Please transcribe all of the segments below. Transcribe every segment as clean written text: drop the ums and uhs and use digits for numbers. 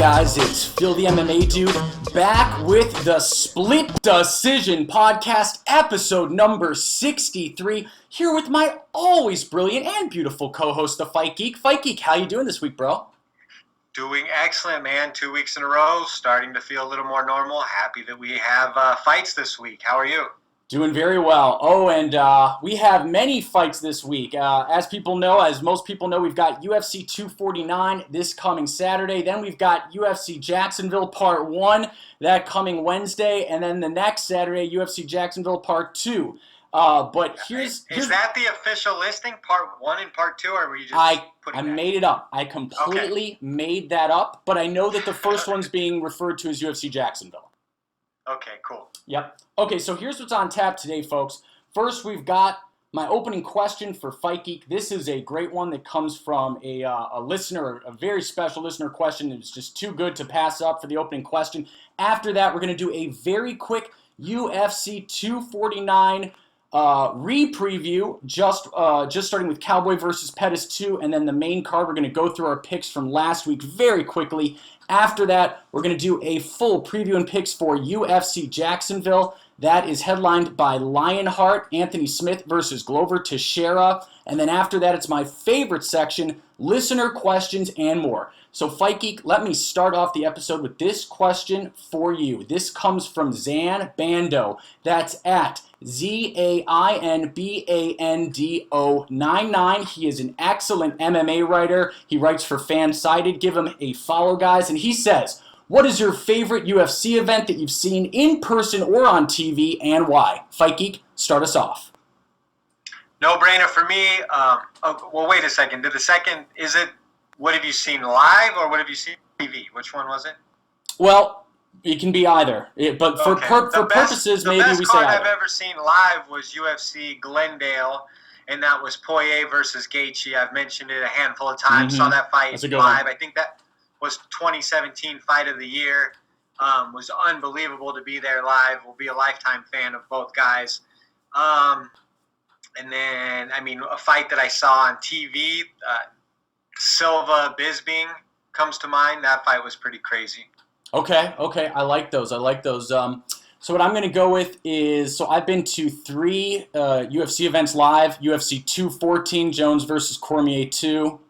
guys, it's Phil the MMA Dude back with the Split Decision Podcast, episode number 63, here with my always brilliant and beautiful co-host, the Fight Geek. Fight Geek, how you doing this week, bro? Doing excellent, man. 2 weeks in a row, starting to feel a little more normal. Happy that we have fights this week. How are you? Doing very well. Oh, and we have many fights this week. As most people know, we've got UFC 249 this coming Saturday. Then we've got UFC Jacksonville Part 1 that coming Wednesday. And then the next Saturday, UFC Jacksonville Part 2. But here's Is that the official listing, Part 1 and Part 2, or were you just I made it up. I completely made that up. But I know that the first one's being referred to as UFC Jacksonville. Okay, cool. Yep. Okay, so here's what's on tap today, folks. First, we've got my opening question for Fight Geek. This is a great one that comes from a listener, a very special listener question. It's just too good to pass up for the opening question. After that, we're going to do a very quick UFC 249 re-preview, just starting with Cowboy versus Pettis 2, and then the main card. We're going to go through our picks from last week very quickly. After that, we're going to do a full preview and picks for UFC Jacksonville. That is headlined by Lionheart, Anthony Smith versus Glover Teixeira. And then after that, it's my favorite section, listener questions and more. So Fight Geek, let me start off the episode with this question for you. This comes from Zan Bando. That's at ZAINBANDO99. He is an excellent MMA writer. He writes for Fansided. Give him a follow, guys. And he says, what is your favorite UFC event that you've seen in person or on TV, and why? Fight Geek, start us off. No brainer for me. Well, wait a second. Is it what have you seen live or what have you seen on TV? Which one was it? Well, it can be either. But for purposes, maybe we say either. The best card I've ever seen live was UFC Glendale, and that was Poirier versus Gaethje. I've mentioned it a handful of times. Saw that fight live. One. I think that was 2017 Fight of the Year. Was unbelievable to be there live. Will be a lifetime fan of both guys. And then, a fight that I saw on TV, Silva Bisping comes to mind. That fight was pretty crazy. Okay. I like those. So what I'm going to go with is, so I've been to 3 UFC events live. UFC 214, Jones versus Cormier 2.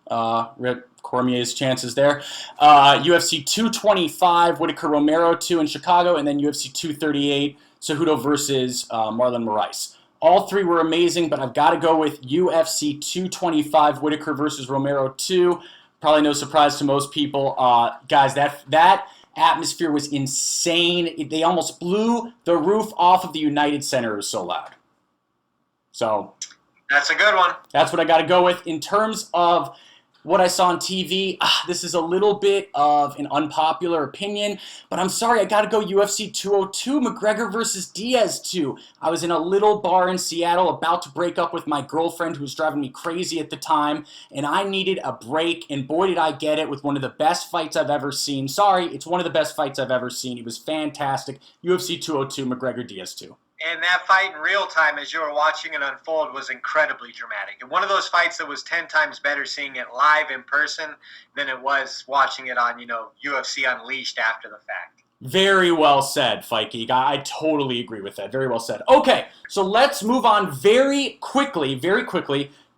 Rip Cormier's chances there. UFC 225, Whitaker Romero 2 in Chicago. And then UFC 238, Cejudo versus Marlon Moraes. All 3 were amazing, but I've got to go with UFC 225, Whitaker versus Romero 2. Probably no surprise to most people. Guys, that atmosphere was insane. They almost blew the roof off of the United Center. It was so loud. So that's a good one. That's what I got to go with. In terms of what I saw on TV, this is a little bit of an unpopular opinion, but I'm sorry, I got to go UFC 202, McGregor versus Diaz 2. I was in a little bar in Seattle about to break up with my girlfriend who was driving me crazy at the time, and I needed a break, and boy did I get it with one of the best fights I've ever seen. Sorry, it's one of the best fights I've ever seen. It was fantastic. UFC 202, McGregor Diaz 2. And that fight in real time, as you were watching it unfold, was incredibly dramatic. And one of those fights that was 10 times better seeing it live in person than it was watching it on, UFC Unleashed after the fact. Very well said, Fight Geek. I totally agree with that. Very well said. Okay, so let's move on very quickly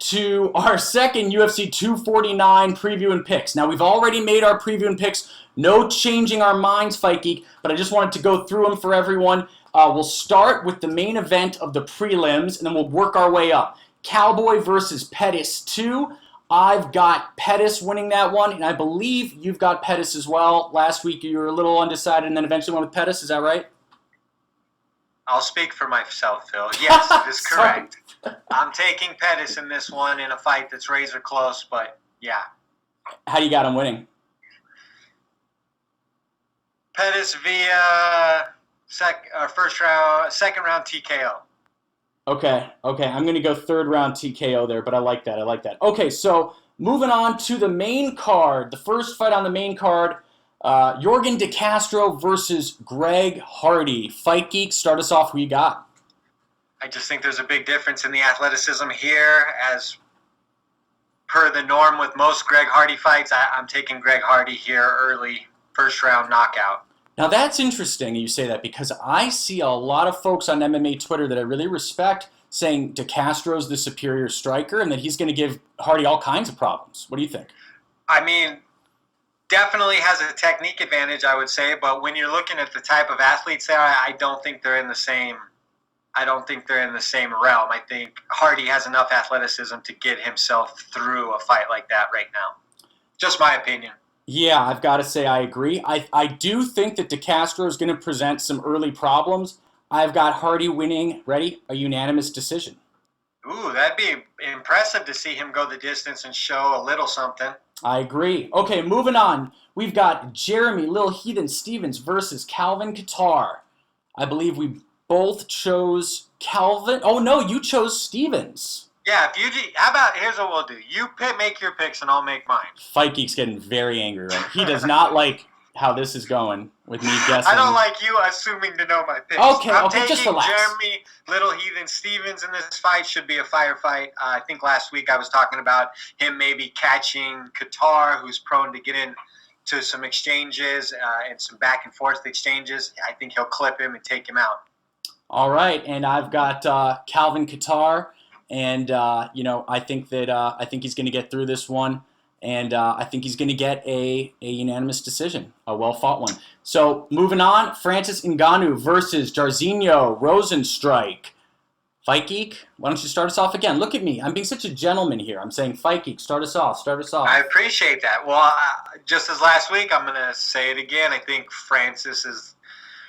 to our second UFC 249 preview and picks. Now, we've already made our preview and picks. No changing our minds, Fight Geek, but I just wanted to go through them for everyone. We'll start with the main event of the prelims, and then we'll work our way up. Cowboy versus Pettis 2. I've got Pettis winning that one, and I believe you've got Pettis as well. Last week you were a little undecided and then eventually went with Pettis. Is that right? I'll speak for myself, Phil. Yes, it is correct. I'm taking Pettis in this one in a fight that's razor close, but yeah. How do you got him winning? Pettis via second round TKO. Okay. I'm going to go third round TKO there, but I like that. Okay, so moving on to the main card. The first fight on the main card, Yorgan De Castro versus Greg Hardy. Fight Geek, start us off. Who you got? I just think there's a big difference in the athleticism here. As per the norm with most Greg Hardy fights, I'm taking Greg Hardy here early. first round knockout. Now that's interesting you say that, because I see a lot of folks on MMA Twitter that I really respect saying DeCastro's the superior striker and that he's going to give Hardy all kinds of problems. What do you think? I mean, definitely has a technique advantage, I would say, but when you're looking at the type of athletes there, I don't think they're in the same realm. I think Hardy has enough athleticism to get himself through a fight like that right now. Just my opinion. Yeah, I've got to say I agree. I do think that DeCastro is going to present some early problems. I've got Hardy winning, ready, a unanimous decision. Ooh, that'd be impressive to see him go the distance and show a little something. I agree. Okay, moving on. We've got Jeremy Lil Heathen Stevens versus Calvin Kattar. I believe we both chose Calvin. Oh, no, you chose Stevens. Yeah, if you do, how about, here's what we'll do. You make your picks and I'll make mine. Fight Geek's getting very angry, right? He does not like how this is going with me guessing. I don't like you assuming to know my picks. Okay, I'm okay, just taking relax. Jeremy Little Heathen Stevens in this fight. Should be a firefight. I think last week I was talking about him maybe catching Kattar, who's prone to get into some exchanges and some back and forth exchanges. I think he'll clip him and take him out. All right, and I've got Calvin Kattar, and I think he's going to get through this one, and I think he's going to get a unanimous decision, a well-fought one. So moving on, Francis Ngannou versus Jairzinho Rozenstruik. Fight Geek, why don't you start us off again? Look at me, I'm being such a gentleman here. I'm saying Fight Geek, start us off. I appreciate that. Well, just as last week, I'm going to say it again. I think Francis is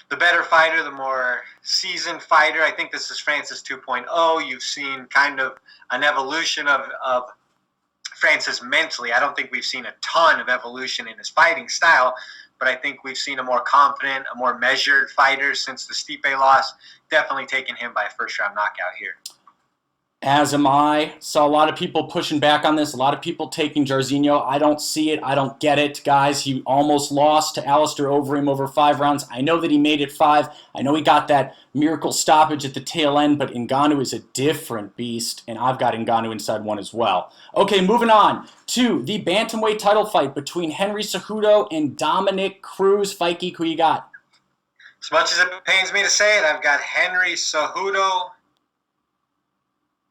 the better fighter, the more seasoned fighter. I think this is Francis 2.0. You've seen kind of an evolution of Francis mentally. I don't think we've seen a ton of evolution in his fighting style, but I think we've seen a more confident, a more measured fighter since the Stipe loss. Definitely taking him by a first-round knockout here. As am I. Saw a lot of people pushing back on this, a lot of people taking Jairzinho. I don't see it. I don't get it, guys. He almost lost to Alistair Overeem over 5 rounds. I know that he made it 5. I know he got that miracle stoppage at the tail end, but Ngannou is a different beast, and I've got Ngannou inside one as well. Okay, moving on to the bantamweight title fight between Henry Cejudo and Dominic Cruz. Fight Geek, who you got? As much as it pains me to say it, I've got Henry Cejudo.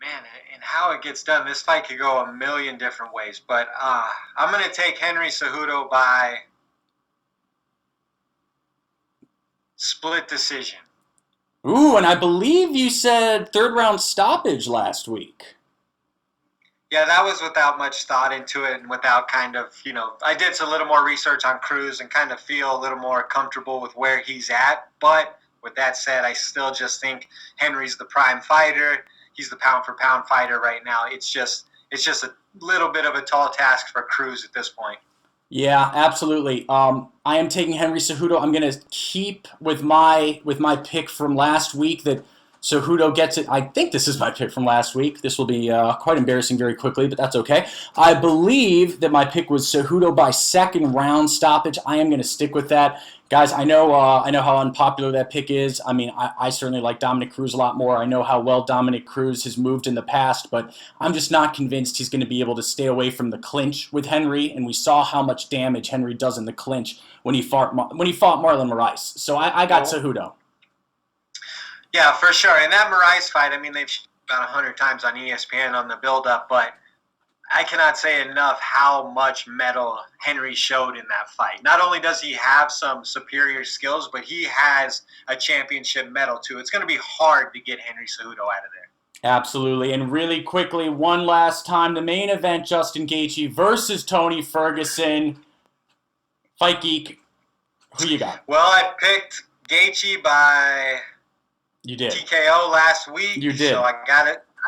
Man, and how it gets done, this fight could go a million different ways. But I'm going to take Henry Cejudo by split decision. Ooh, and I believe you said 3rd round stoppage last week. Yeah, that was without much thought into it and without kind of, I did a little more research on Cruz and kind of feel a little more comfortable with where he's at. But with that said, I still just think Henry's the prime fighter. He's the pound-for-pound fighter right now. It's just a little bit of a tall task for Cruz at this point. Yeah, absolutely. I am taking Henry Cejudo. I'm going to keep with my pick from last week that Cejudo gets it. I think this is my pick from last week. This will be quite embarrassing very quickly, but that's okay. I believe that my pick was Cejudo by 2nd round stoppage. I am going to stick with that. Guys, I know how unpopular that pick is. I mean, I certainly like Dominic Cruz a lot more. I know how well Dominic Cruz has moved in the past, but I'm just not convinced he's going to be able to stay away from the clinch with Henry, and we saw how much damage Henry does in the clinch when he fought Marlon Moraes. So I got Cejudo. Yeah, for sure. And that Moraes fight, I mean, they've about 100 times on ESPN on the build-up, but I cannot say enough how much mettle Henry showed in that fight. Not only does he have some superior skills, but he has a championship medal too. It's going to be hard to get Henry Cejudo out of there. Absolutely. And really quickly, one last time, the main event, Justin Gaethje versus Tony Ferguson. Fight Geek, who you got? Well, I picked Gaethje by You did. TKO last week. You did. So I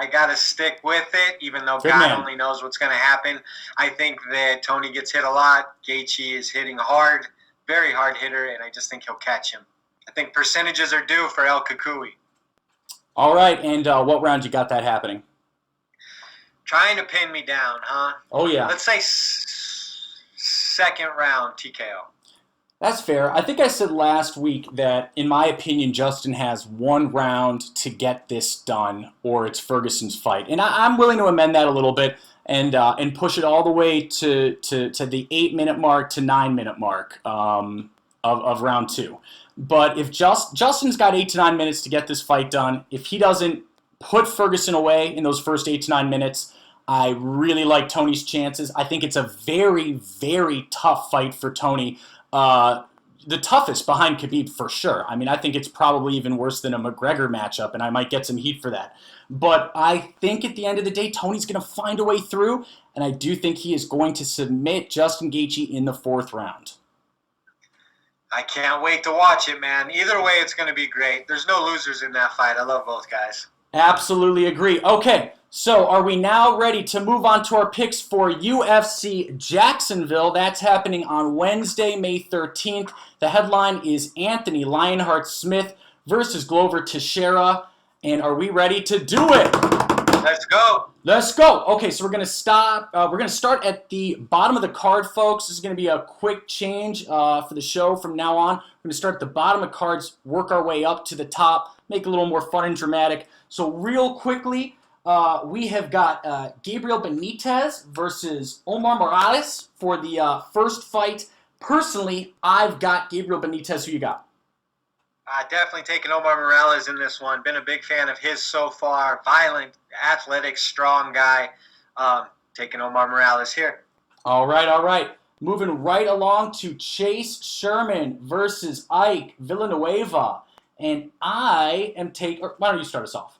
got to stick with it, even though Good God man. only knows what's going to happen. I think that Tony gets hit a lot. Gaethje is hitting hard, very hard hitter, and I just think he'll catch him. I think percentages are due for El Kukui. All right, and what round you got that happening? Trying to pin me down, huh? Oh, yeah. Let's say 2nd round TKO. That's fair. I think I said last week that, in my opinion, Justin has 1 round to get this done, or it's Ferguson's fight. And I'm willing to amend that a little bit. and push it all the way to the 8-minute mark to 9-minute mark of round 2. But if Justin's got 8 to 9 minutes to get this fight done, if he doesn't put Ferguson away in those first 8 to 9 minutes, I really like Tony's chances. I think it's a very, very tough fight for Tony. The toughest behind Khabib for sure. I mean, I think it's probably even worse than a McGregor matchup, and I might get some heat for that. But I think at the end of the day, Tony's going to find a way through, and I do think he is going to submit Justin Gaethje in the 4th round. I can't wait to watch it, man. Either way, it's going to be great. There's no losers in that fight. I love both guys. Absolutely agree. Okay, so are we now ready to move on to our picks for UFC Jacksonville? That's happening on Wednesday, May 13th. The headline is Anthony Lionheart Smith versus Glover Teixeira. And are we ready to do it? Let's go. Let's go. Okay, so we're gonna start at the bottom of the card, folks. This is gonna be a quick change for the show from now on. We're gonna start at the bottom of cards, work our way up to the top, make it a little more fun and dramatic. So real quickly, we have got Gabriel Benitez versus Omar Morales for the first fight. Personally, I've got Gabriel Benitez. Who you got? Definitely taking Omar Morales in this one. Been a big fan of his so far. Violent, athletic, strong guy. Taking Omar Morales here. All right. Moving right along to Chase Sherman versus Ike Villanueva. And I am taking... Why don't you start us off?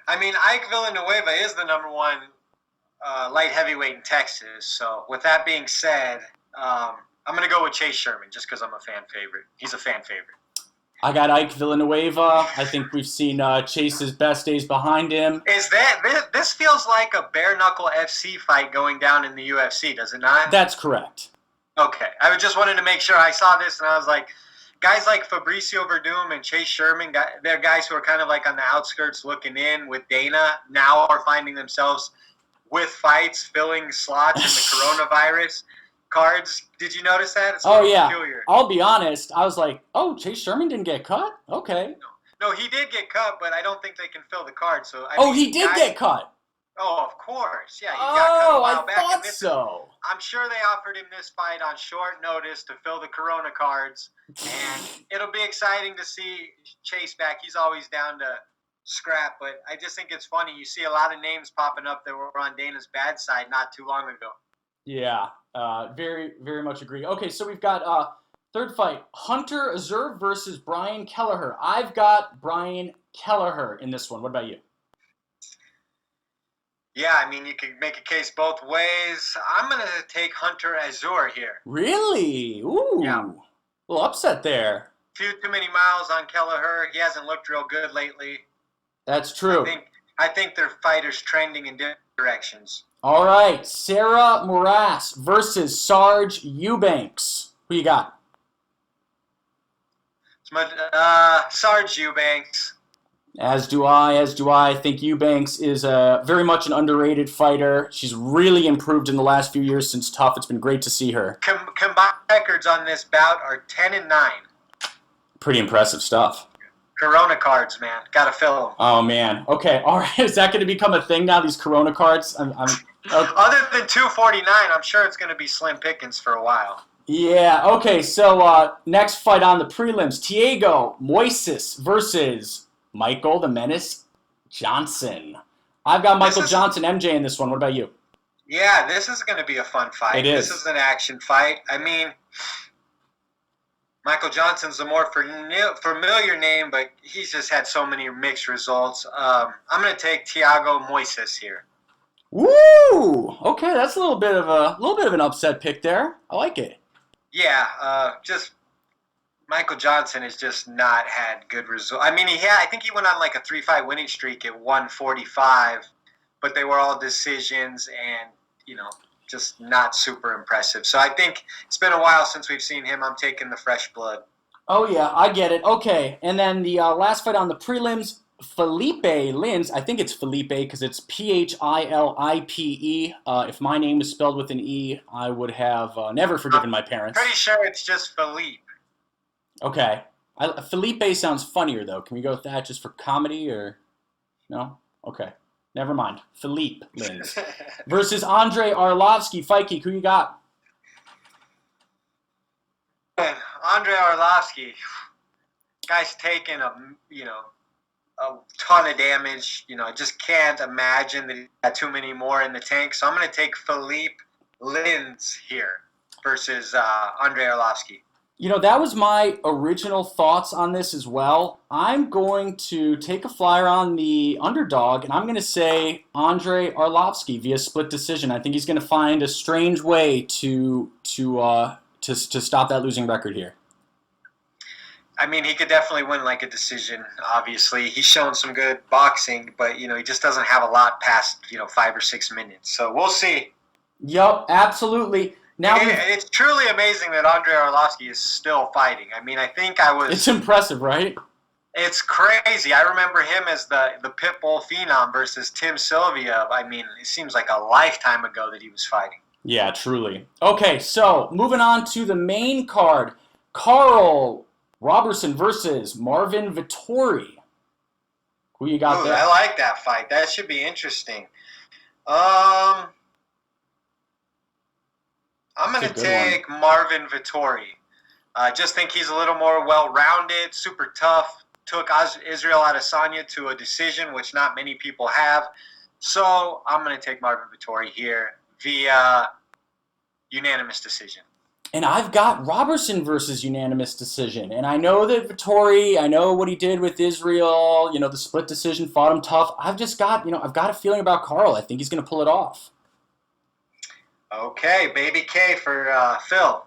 I mean, Ike Villanueva is the number 1 light heavyweight in Texas. So with that being said... I'm going to go with Chase Sherman just because I'm a fan favorite. He's a fan favorite. I got Ike Villanueva. I think we've seen Chase's best days behind him. This feels like a bare knuckle FC fight going down in the UFC, does it not? That's correct. Okay. I just wanted to make sure. I saw this and I was like, guys like Fabricio Verdum and Chase Sherman, they're guys who are kind of like on the outskirts looking in with Dana, now are finding themselves with fights, filling slots in the coronavirus cards. Did you notice that? It's yeah. peculiar. I'll be honest. I was like, oh, Chase Sherman didn't get cut? Okay. No, he did get cut, but I don't think they can fill the card. So he did get cut. Oh, of course. Yeah, he got cut a while back. I thought so. I'm sure they offered him this fight on short notice to fill the Corona cards, and it'll be exciting to see Chase back. He's always down to scrap, but I just think it's funny. You see a lot of names popping up that were on Dana's bad side not too long ago. Yeah, very, very much agree. Okay, so we've got third fight, Hunter Azure versus Brian Kelleher. I've got Brian Kelleher in this one. What about you? Yeah, I mean, you could make a case both ways. I'm going to take Hunter Azure here. Really? Ooh. Yeah. A little upset there. Few too many miles on Kelleher. He hasn't looked real good lately. That's true. I think their fighters trending in different directions. All right, Sarah Morass versus Sarge Eubanks. Who you got? Sarge Eubanks. As do I. I think Eubanks is very much an underrated fighter. She's really improved in the last few years since Tough. It's been great to see her. Combined records on this bout are 10-9. Pretty impressive stuff. Corona cards, man. Gotta fill them. Oh, man. Okay, all right. Is that going to become a thing now, these Corona cards? Okay. Other than 249, I'm sure it's going to be slim pickings for a while. Yeah, okay, so next fight on the prelims, Thiago Moises versus Michael the Menace Johnson. I've got Michael Johnson, MJ in this one. What about you? Yeah, this is going to be a fun fight. It is. This is an action fight. I mean, Michael Johnson's a more familiar name, but he's just had so many mixed results. I'm going to take Thiago Moises here. Woo! Okay, that's a little bit of an upset pick there. I like it. Yeah, just Michael Johnson has just not had good results. I mean, I think he went on like a 3-5 winning streak at 145, but they were all decisions and, just not super impressive. So I think it's been a while since we've seen him. I'm taking the fresh blood. Oh, yeah, I get it. Okay, and then the last fight on the prelims, Felipe Lins. I think it's Felipe because it's Philipe. If my name was spelled with an E, I would have never forgiven my parents. Pretty sure it's just Philippe. Okay. Felipe sounds funnier, though. Can we go with that just for comedy or no? Okay. Never mind. Philippe Lins. Versus Andre Arlovsky. Fight Geek, who you got? Andre Arlovsky, guy's taken a ton of damage. I just can't imagine that he had too many more in the tank. So I'm going to take Philippe Lins here versus Andre Arlovsky. That was my original thoughts on this as well. I'm going to take a flyer on the underdog, and I'm going to say Andre Arlovsky via split decision. I think he's going to find a strange way to stop that losing record here. I mean, he could definitely win like a decision, obviously. He's shown some good boxing, but, he just doesn't have a lot past, 5 or 6 minutes. So we'll see. Yup, absolutely. Now it's truly amazing that Andre Arlovsky is still fighting. I mean, I think I was... It's impressive, right? It's crazy. I remember him as the pit bull phenom versus Tim Sylvia. I mean, it seems like a lifetime ago that he was fighting. Yeah, truly. Okay, so moving on to the main card. Carl Robertson versus Marvin Vettori. Who you got there? I like that fight. That should be interesting. I'm going to take Marvin Vettori. I just think he's a little more well-rounded, super tough. Took Israel Adesanya to a decision, which not many people have. So I'm going to take Marvin Vettori here via unanimous decision. And I've got Robertson versus unanimous decision. And I know that Vettori, I know what he did with Israel, the split decision, fought him tough. I've just got, I've got a feeling about Carl. I think he's going to pull it off. Okay, baby K for Phil.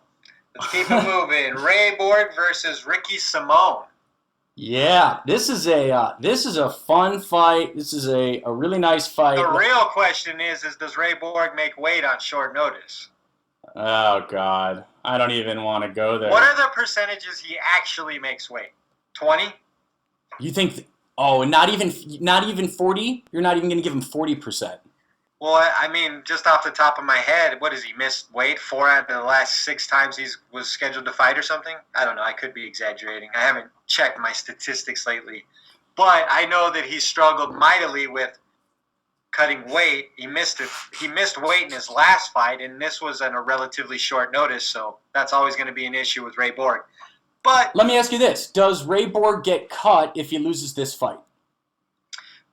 Let's keep it moving. Ray Borg versus Ricky Simone. Yeah, this is a fun fight. This is a really nice fight. The real question is does Ray Borg make weight on short notice? Oh God, I don't even want to go there. What are the percentages he actually makes weight? 20? You think? Not even 40? You're not even going to give him 40%. Well, I mean, just off the top of my head, what has he missed weight 4 out of the last 6 times he was scheduled to fight or something? I don't know. I could be exaggerating. I haven't checked my statistics lately. But I know that he struggled mightily with cutting weight. He missed weight in his last fight, and this was on a relatively short notice, so that's always going to be an issue with Ray Borg. But let me ask you this. Does Ray Borg get cut if he loses this fight?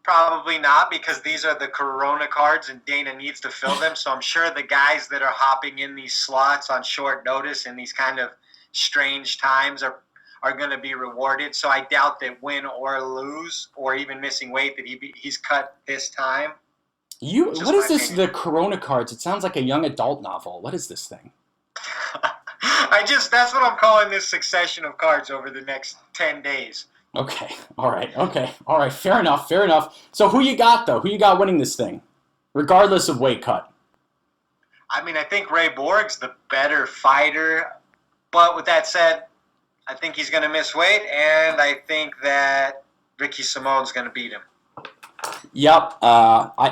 Probably not, because these are the Corona cards and Dana needs to fill them. So I'm sure the guys that are hopping in these slots on short notice in these kind of strange times are going to be rewarded. So I doubt that win or lose or even missing weight that he's cut this time. What is this, the Corona cards? It sounds like a young adult novel. What is this thing? That's what I'm calling this succession of cards over the next 10 days. Okay. All right. Fair enough. So who you got, though? Who you got winning this thing, regardless of weight cut? I mean, I think Ray Borg's the better fighter. But with that said, I think he's going to miss weight, and I think that Ricky Simone's going to beat him. Yep.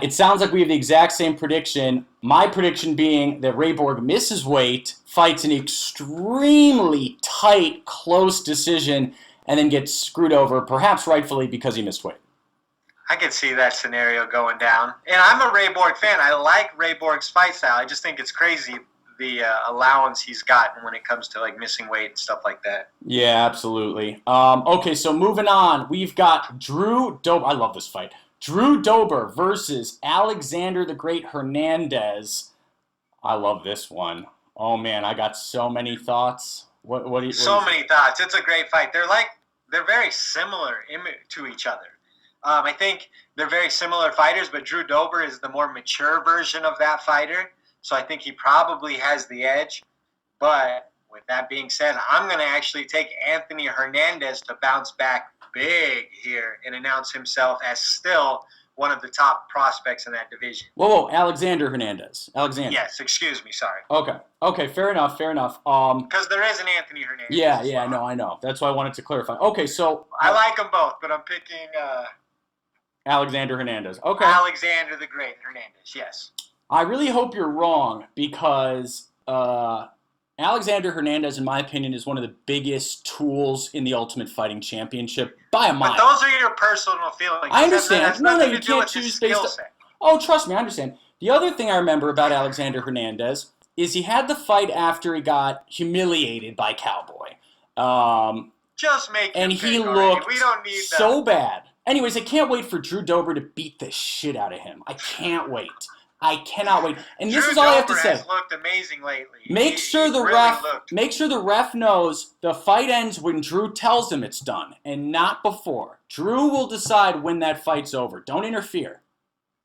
It sounds like we have the exact same prediction. My prediction being that Ray Borg misses weight, fights an extremely tight, close decision, and then gets screwed over, perhaps rightfully, because he missed weight. I could see that scenario going down. And I'm a Ray Borg fan. I like Ray Borg's fight style. I just think it's crazy the allowance he's gotten when it comes to like missing weight and stuff like that. Yeah, absolutely. Okay, so moving on. We've got Drew Dober. I love this fight. Drew Dober versus Alexander the Great Hernandez. I love this one. Oh, man, I got so many thoughts. Many thoughts. It's a great fight. They're very similar to each other. I think they're very similar fighters, but Drew Dober is the more mature version of that fighter, so I think he probably has the edge. But with that being said, I'm going to actually take Anthony Hernandez to bounce back big here and announce himself as still one of the top prospects in that division. Whoa, Alexander Hernandez. Yes, excuse me, sorry. Okay, fair enough. Because there is an Anthony Hernandez. Yeah, no, I know. That's why I wanted to clarify. Okay, so... I like them both, but I'm picking... Alexander Hernandez. Okay. Alexander the Great Hernandez, yes. I really hope you're wrong, because Alexander Hernandez, in my opinion, is one of the biggest tools in the Ultimate Fighting Championship by a mile. But those are your personal feelings. I understand. That has No, nothing you to do can't with his choose based skill on... set. Oh, trust me, I understand. The other thing I remember about Alexander Hernandez is he had the fight after he got humiliated by Cowboy. Just make and your he pick already. looked We don't need so bad. Anyways, I can't wait for Drew Dober to beat the shit out of him. I can't wait. I cannot wait. And this Drew is all I have to Dober say. has looked amazing lately. Make sure He the really looked. Make sure the ref knows the fight ends when Drew tells him it's done, and not before. Drew will decide when that fight's over. Don't interfere.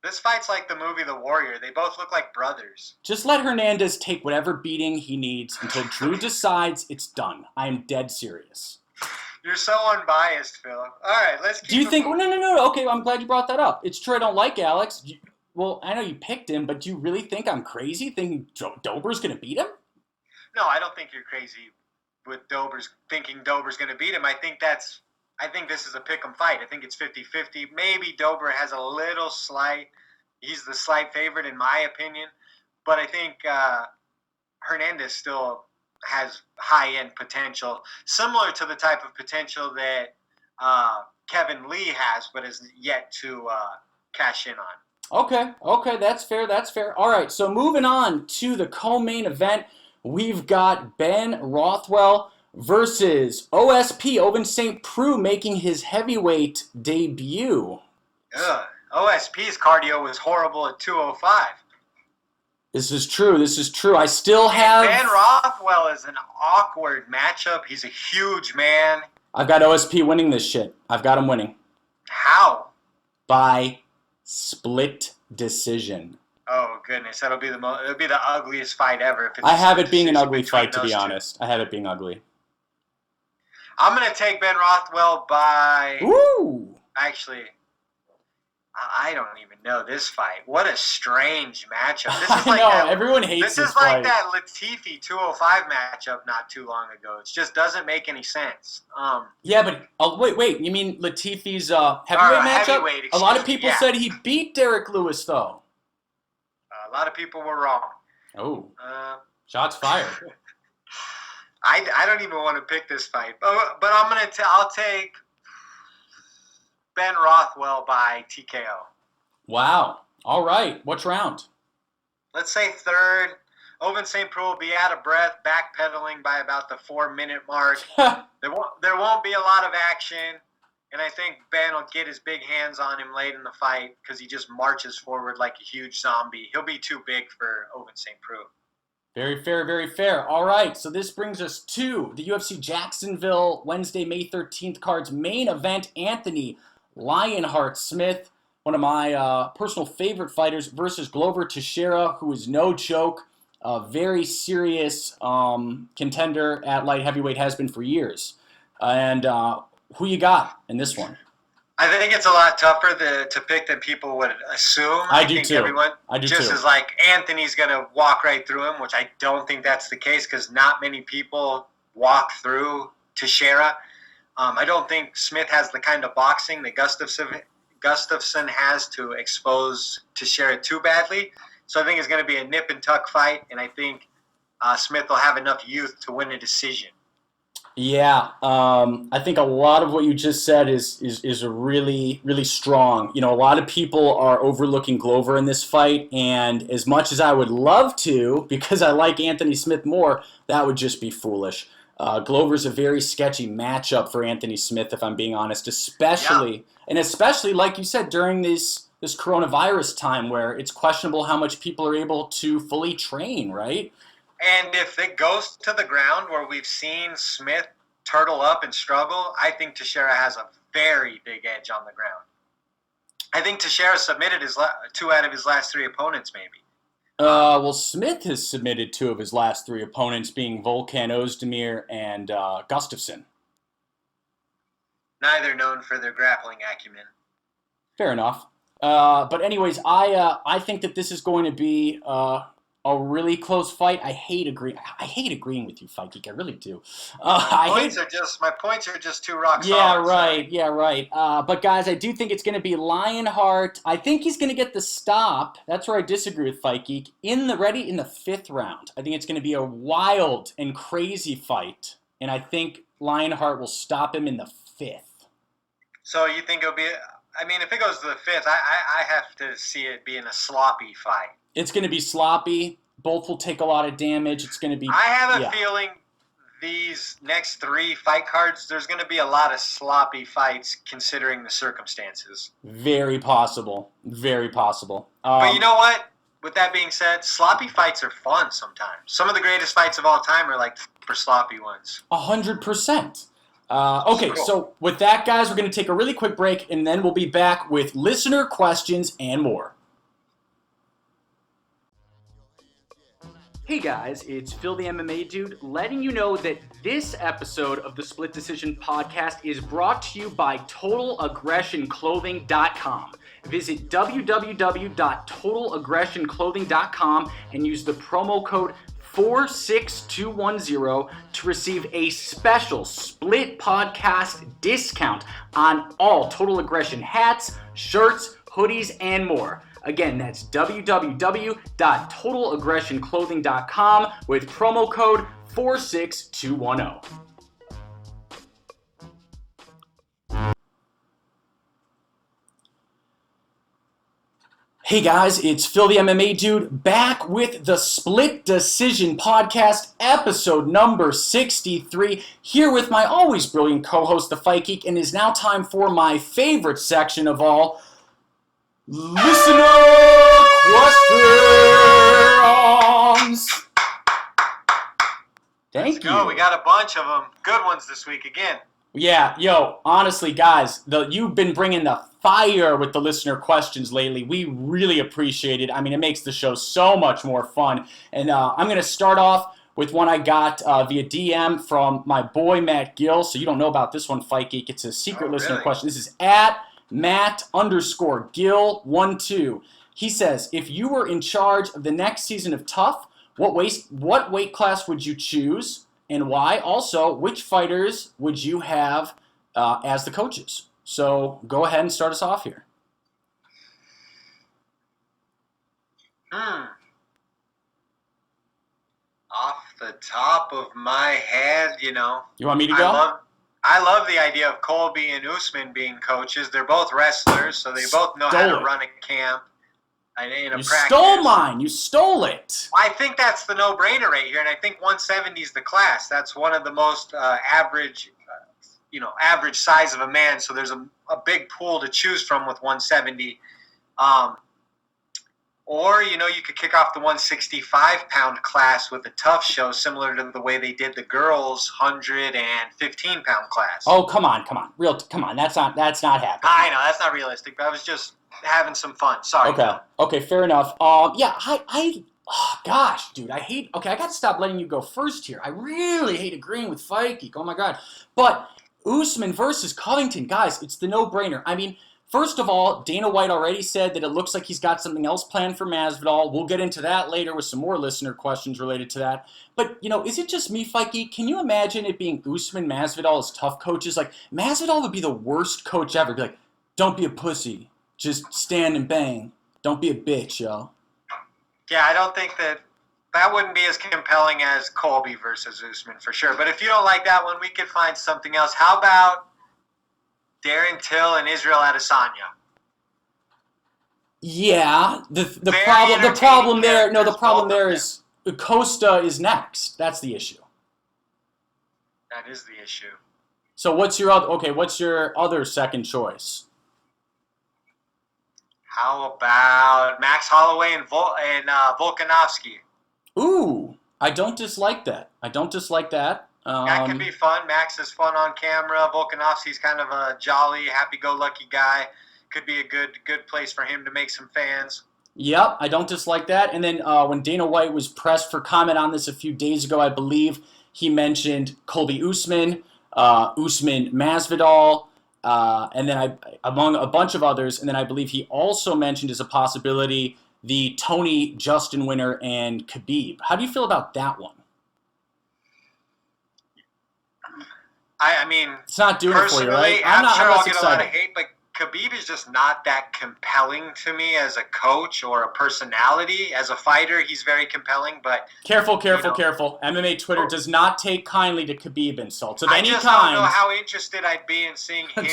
This fight's like the movie The Warrior. They both look like brothers. Just let Hernandez take whatever beating he needs until Drew decides it's done. I am dead serious. You're so unbiased, Phil. All right, let's keep Do you think... moving. No. Okay, I'm glad you brought that up. It's true I don't like Alex. Well, I know you picked him, but do you really think I'm crazy thinking Dober's going to beat him? No, I don't think you're crazy with thinking Dober's going to beat him. I think this is a pick'em fight. I think it's 50-50. Maybe Dober has a little slight. He's the slight favorite in my opinion. But I think Hernandez still has high-end potential, similar to the type of potential that Kevin Lee has, but is yet to cash in on. Okay, that's fair. All right, so moving on to the co-main event, we've got Ben Rothwell versus OSP, Ovince St. Preux, making his heavyweight debut. OSP's cardio was horrible at 205. This is true. I still have... Ben Rothwell is an awkward matchup. He's a huge man. I've got OSP winning this shit. I've got him winning. How? By split decision. Oh goodness, it'll be the ugliest fight ever. If it's I have it being an ugly fight, to be two. honest. I have it being ugly. I'm gonna take Ben Rothwell by. Ooh. Actually, I don't even know this fight. What a strange matchup. This is I know, everyone hates this fight. This is like that Latifi 205 matchup not too long ago. It just doesn't make any sense. Yeah, but wait. You mean Latifi's heavyweight matchup? Heavyweight, a lot of people said he beat Derek Lewis, though. A lot of people were wrong. Oh. Shots fired. I don't even want to pick this fight, but I'll take Ben Rothwell by TKO. Wow. All right. Which round? Let's say third. Ovince St. Preux will be out of breath, backpedaling by about the 4-minute mark. There won't be a lot of action, and I think Ben will get his big hands on him late in the fight because he just marches forward like a huge zombie. He'll be too big for Ovince St. Preux. Very fair, very fair. All right, so this brings us to the UFC Jacksonville Wednesday, May 13th card's main event. Anthony Lionheart Smith, one of my personal favorite fighters, versus Glover Teixeira, who is no joke, a very serious contender at light heavyweight, has been for years. And who you got in this one? I think it's a lot tougher to pick than people would assume. I do too. Everyone I do just too. is like Anthony's going to walk right through him, which I don't think that's the case because not many people walk through Teixeira. I don't think Smith has the kind of boxing that Gustafsson has to expose Teixeira too badly. So I think it's going to be a nip and tuck fight, and I think Smith will have enough youth to win a decision. Yeah, I think a lot of what you just said is really, really strong. You know, a lot of people are overlooking Glover in this fight, and as much as I would love to, because I like Anthony Smith more, that would just be foolish. Glover's a very sketchy matchup for Anthony Smith, if I'm being honest, especially, like you said, during this coronavirus time where it's questionable how much people are able to fully train, right? And if it goes to the ground where we've seen Smith turtle up and struggle, I think Teixeira has a very big edge on the ground. I think Teixeira submitted two out of his last three opponents, maybe. Well, Smith has submitted two of his last three opponents, being Volkan Ozdemir and Gustafsson. Neither known for their grappling acumen. Fair enough. But anyways, I think that this is going to be a really close fight. I hate agreeing with you, Fight Geek. I really do. My points are just too rock solid. Yeah, right. Yeah, right. But guys, I do think it's going to be Lionheart. I think he's going to get the stop. That's where I disagree with Fight Geek. In the 5th round. I think it's going to be a wild and crazy fight, and I think Lionheart will stop him in the 5th. So you think it'll be? I mean, if it goes to the 5th, I have to see it being a sloppy fight. It's going to be sloppy. Both will take a lot of damage. It's going to be... I have a feeling these next 3 fight cards, there's going to be a lot of sloppy fights considering the circumstances. Very possible. Very possible. But you know what? With that being said, sloppy fights are fun sometimes. Some of the greatest fights of all time are like for sloppy ones. 100%. Okay, cool. So with that, guys, we're going to take a really quick break, and then we'll be back with listener questions and more. Hey guys, it's Phil the MMA Dude letting you know that this episode of the Split Decision Podcast is brought to you by TotalAggressionClothing.com. Visit www.TotalAggressionClothing.com and use the promo code 46210 to receive a special Split Podcast discount on all Total Aggression hats, shirts, hoodies, and more. Again, that's www.TotalAggressionClothing.com with promo code 46210. Hey guys, it's Phil the MMA Dude back with the Split Decision Podcast, episode number 63, here with my always brilliant co-host, the Fight Geek, and it is now time for my favorite section of all, listener questions. Thank you. We got a bunch of them. Good ones this week again. Yeah, honestly, guys, you've been bringing the fire with the listener questions lately. We really appreciate it. I mean, it makes the show so much more fun. And I'm going to start off with one I got via DM from my boy, Matt Gill. So you don't know about this one, Fight Geek. It's a secret listener question. This is at Matt_Gill12. He says, if you were in charge of the next season of Tough, what weight class would you choose and why? Also, which fighters would you have as the coaches? So go ahead and start us off here. Off the top of my head, You want me to go? I love the idea of Colby and Usman being coaches. They're both wrestlers, so they both know how to run a camp. You stole mine. You stole it. I think that's the no-brainer right here, and I think 170 is the class. That's one of the most average size of a man. So there's a big pool to choose from with 170. Or you could kick off the 165-pound class with a Tough show, similar to the way they did the girls' 115-pound class. Oh, come on. Come on. That's not happening. I know, that's not realistic, but I was just having some fun. Sorry. Okay, fair enough. Gosh, dude, I got to stop letting you go first here. I really hate agreeing with Fight Geek. Oh my God. But Usman versus Covington, guys, it's the no-brainer. I mean, first of all, Dana White already said that it looks like he's got something else planned for Masvidal. We'll get into that later with some more listener questions related to that. But, is it just me, Fight Geek? Can you imagine it being Usman, Masvidal as Tough coaches? Like, Masvidal would be the worst coach ever. Be like, don't be a pussy. Just stand and bang. Don't be a bitch, yo. Yeah, I don't think that wouldn't be as compelling as Colby versus Usman for sure. But if you don't like that one, we could find something else. How about Darren Till and Israel Adesanya? Yeah, the problem there is Costa is next. That's the issue. That is the issue. So what's your other second choice? How about Max Holloway and Volkanovski? Ooh, I don't dislike that. That could be fun. Max is fun on camera. Volkanovski's kind of a jolly, happy-go-lucky guy. Could be a good place for him to make some fans. Yep, I don't dislike that. And then when Dana White was pressed for comment on this a few days ago, I believe he mentioned Colby Usman, Usman Masvidal, and then among a bunch of others. And then I believe he also mentioned as a possibility the Tony Justin winner and Khabib. How do you feel about that one? I mean, it's not doing it for you, right? I'm sure I'll get a lot of hate, but Khabib is just not that compelling to me as a coach or a personality. As a fighter, he's very compelling, but... Careful. MMA Twitter does not take kindly to Khabib insults of any kind. I just don't know how interested I'd be in seeing him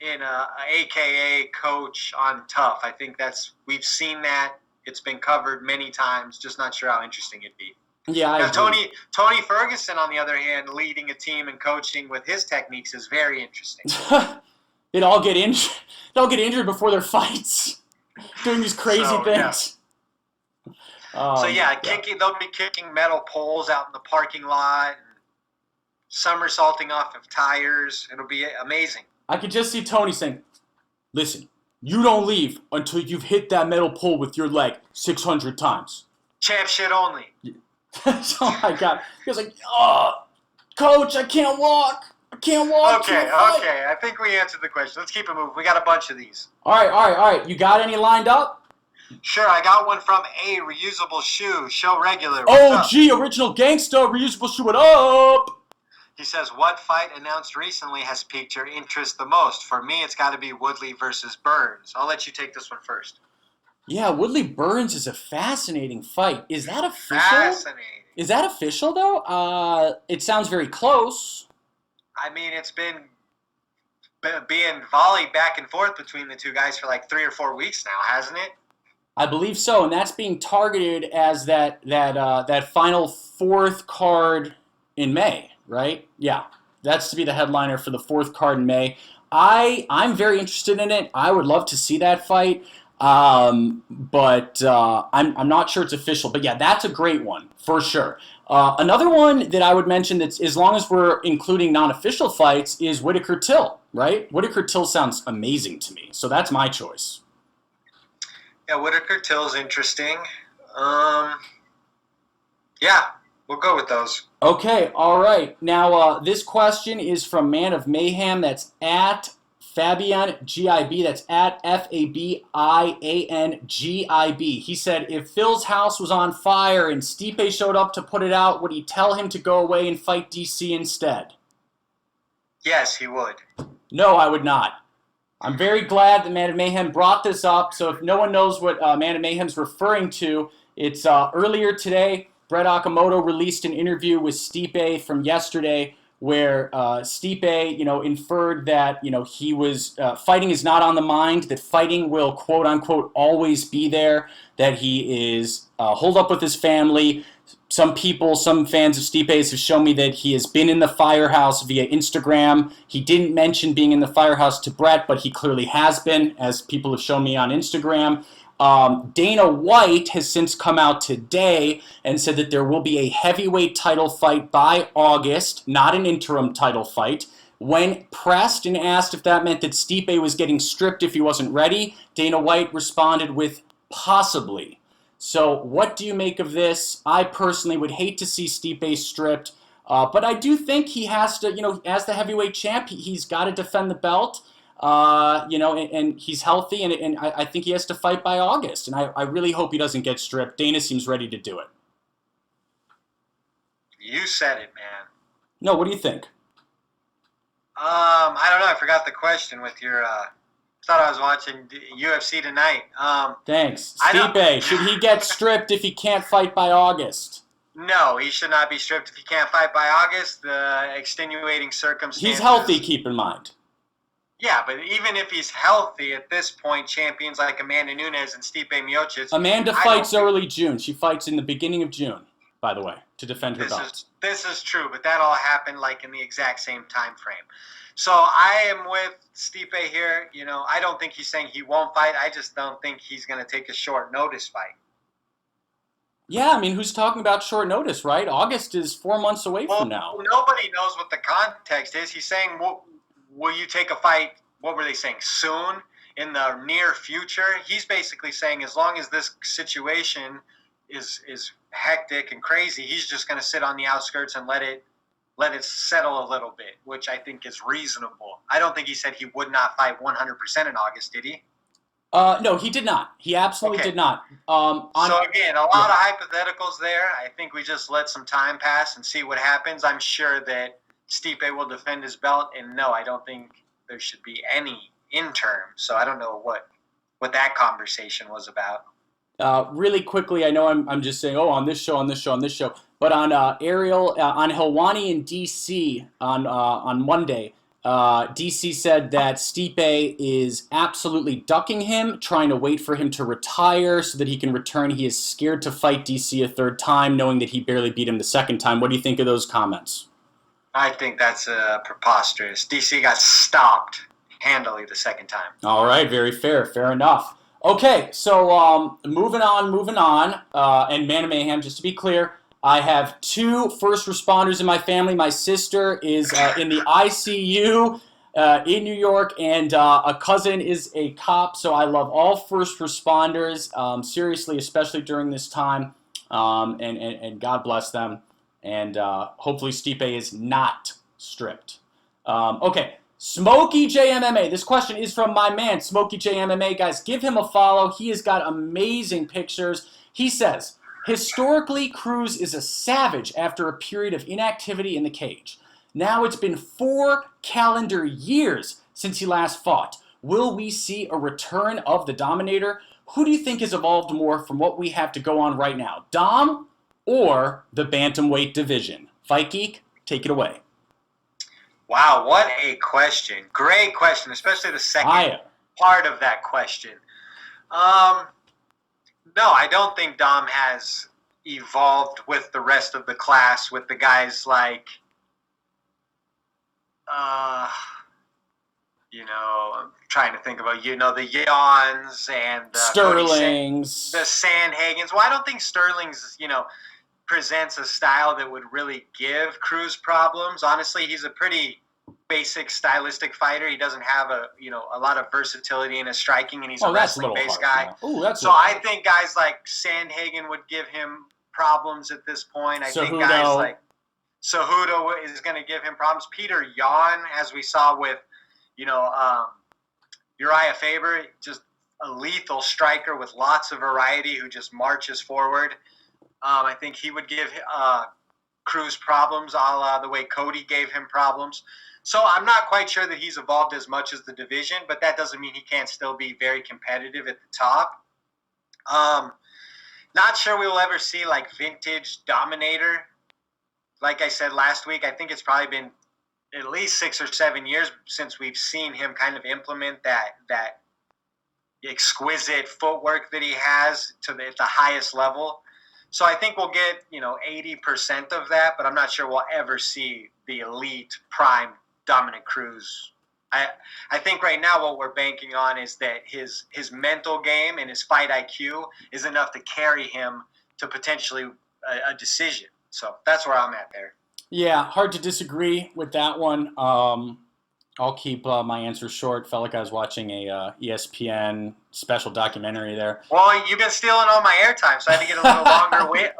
in a AKA coach on Tough. I think we've seen that. It's been covered many times. Just not sure how interesting it'd be. Yeah, I agree. Tony Ferguson, on the other hand, leading a team and coaching with his techniques is very interesting. They'd all get injured. They'll get injured before their fights, doing these crazy things. Yeah. They'll be kicking metal poles out in the parking lot, and somersaulting off of tires. It'll be amazing. I could just see Tony saying, "Listen, you don't leave until you've hit that metal pole with your leg 600 times." Champ shit only. Oh my God! He was like, "Oh, coach, I can't walk. I can't walk." Okay. I think we answered the question. Let's keep it moving. We got a bunch of these. All right. You got any lined up? Sure. I got one from A Reusable Shoe. Show regular. OG Original Gangsta Reusable Shoe. What up? He says, what fight announced recently has piqued your interest the most? For me, it's got to be Woodley versus Burns. I'll let you take this one first. Yeah, Woodley Burns is a fascinating fight. Is that official? Fascinating. Is that official, though? It sounds very close. I mean, it's been being volleyed back and forth between the two guys for like 3 or 4 weeks now, hasn't it? I believe so, and that's being targeted as that final 4th card in May, right? Yeah, that's to be the headliner for the 4th card in May. I'm very interested in it. I would love to see that fight. But I'm not sure it's official. But yeah, that's a great one for sure. Another one that I would mention that's, as long as we're including non-official fights, is Whitaker-Till, right? Whitaker-Till sounds amazing to me, so that's my choice. Yeah, Whitaker-Till's interesting. Yeah, we'll go with those. Okay, all right. Now, this question is from Man of Mayhem. That's at Fabian GIB, that's at FABIANGIB. He said, if Phil's house was on fire and Stipe showed up to put it out, would he tell him to go away and fight DC instead? Yes, he would. No, I would not. I'm very glad that Man of Mayhem brought this up. So if no one knows what Man of Mayhem's referring to, it's earlier today, Brett Okamoto released an interview with Stipe from yesterday, where Stipe, inferred that, he was fighting is not on the mind, that fighting will, quote unquote, always be there, that he is holed up with his family. Some fans of Stipe's have shown me that he has been in the firehouse via Instagram. He didn't mention being in the firehouse to Brett, but he clearly has been, as people have shown me on Instagram. Dana White has since come out today and said that there will be a heavyweight title fight by August, not an interim title fight. When pressed and asked if that meant that Stipe was getting stripped if he wasn't ready, Dana White responded with possibly. So what do you make of this? I personally would hate to see Stipe stripped, but I do think he has to, as the heavyweight champ, he's got to defend the belt. And he's healthy, and I think he has to fight by August, and I really hope he doesn't get stripped. Dana seems ready to do it. You said it, man. No, what do you think? I don't know. I forgot the question with your, thought I was watching UFC tonight. Thanks. Stipe, should he get stripped if he can't fight by August? No, he should not be stripped if he can't fight by August. The extenuating circumstances. He's healthy, keep in mind. Yeah, but even if he's healthy at this point, champions like Amanda Nunes and Stipe Miocic... Amanda fights early June. She fights in the beginning of June, by the way, to defend her belt. This is true, but that all happened like in the exact same time frame. So I am with Stipe here. I don't think he's saying he won't fight. I just don't think he's going to take a short notice fight. Yeah, I mean, who's talking about short notice, right? August is 4 months away from now. Nobody knows what the context is. He's saying... Will you take a fight, what were they saying, soon, in the near future? He's basically saying as long as this situation is hectic and crazy, he's just going to sit on the outskirts and let it settle a little bit, which I think is reasonable. I don't think he said he would not fight 100% in August, did he? No, he did not. He absolutely Okay. did not. So again, a Yeah. lot of hypotheticals there. I think we just let some time pass and see what happens. I'm sure that Stipe will defend his belt, and no, I don't think there should be any interim. So I don't know what that conversation was about. Really quickly, I know I'm just saying, oh, on this show, on this show, on this show, but on Ariel, on Helwani in DC on Monday, DC said that Stipe is absolutely ducking him, trying to wait for him to retire so that he can return. He is scared to fight DC a third time, knowing that he barely beat him the second time. What do you think of those comments? I think that's preposterous. DC got stopped handily the second time. All right, very fair. Fair enough. Okay, so moving on. And Man of Mayhem, just to be clear, I have two first responders in my family. My sister is in the ICU in New York, and a cousin is a cop. So I love all first responders, seriously, especially during this time. And God bless them. And hopefully Stipe is not stripped. Okay. Smokey JMMA. This question is from my man, Smokey JMMA. Guys, give him a follow. He has got amazing pictures. He says, historically, Cruz is a savage after a period of inactivity in the cage. Now it's been 4 calendar years since he last fought. Will we see a return of the Dominator? Who do you think has evolved more from what we have to go on right now? Dom or the Bantamweight division? Fight Geek, take it away. Wow, what a question. Great question, especially the second part of that question. No, I don't think Dom has evolved with the rest of the class, with the guys like, I'm trying to think about, the Yawns and Sterlings. The Sandhagens. Well, I don't think Sterling's, presents a style that would really give Cruz problems. Honestly, he's a pretty basic stylistic fighter. He doesn't have a lot of versatility in his striking, and he's a wrestling-based guy. So I think guys like Sandhagen would give him problems at this point. I think guys like Cejudo is going to give him problems. Peter Yan, as we saw with Uriah Faber, just a lethal striker with lots of variety who just marches forward. I think he would give Cruz problems, a la the way Cody gave him problems. So I'm not quite sure that he's evolved as much as the division, but that doesn't mean he can't still be very competitive at the top. Not sure we will ever see like vintage Dominator. Like I said last week, I think it's probably been at least 6 or 7 years since we've seen him kind of implement that exquisite footwork that he has at the highest level. So I think we'll get, 80% of that, but I'm not sure we'll ever see the elite prime Dominic Cruz. I think right now what we're banking on is that his mental game and his fight IQ is enough to carry him to potentially a decision. So that's where I'm at there. Yeah, hard to disagree with that one. I'll keep my answer short. Felt like I was watching a ESPN special documentary there. Well, you've been stealing all my airtime, so I had to get a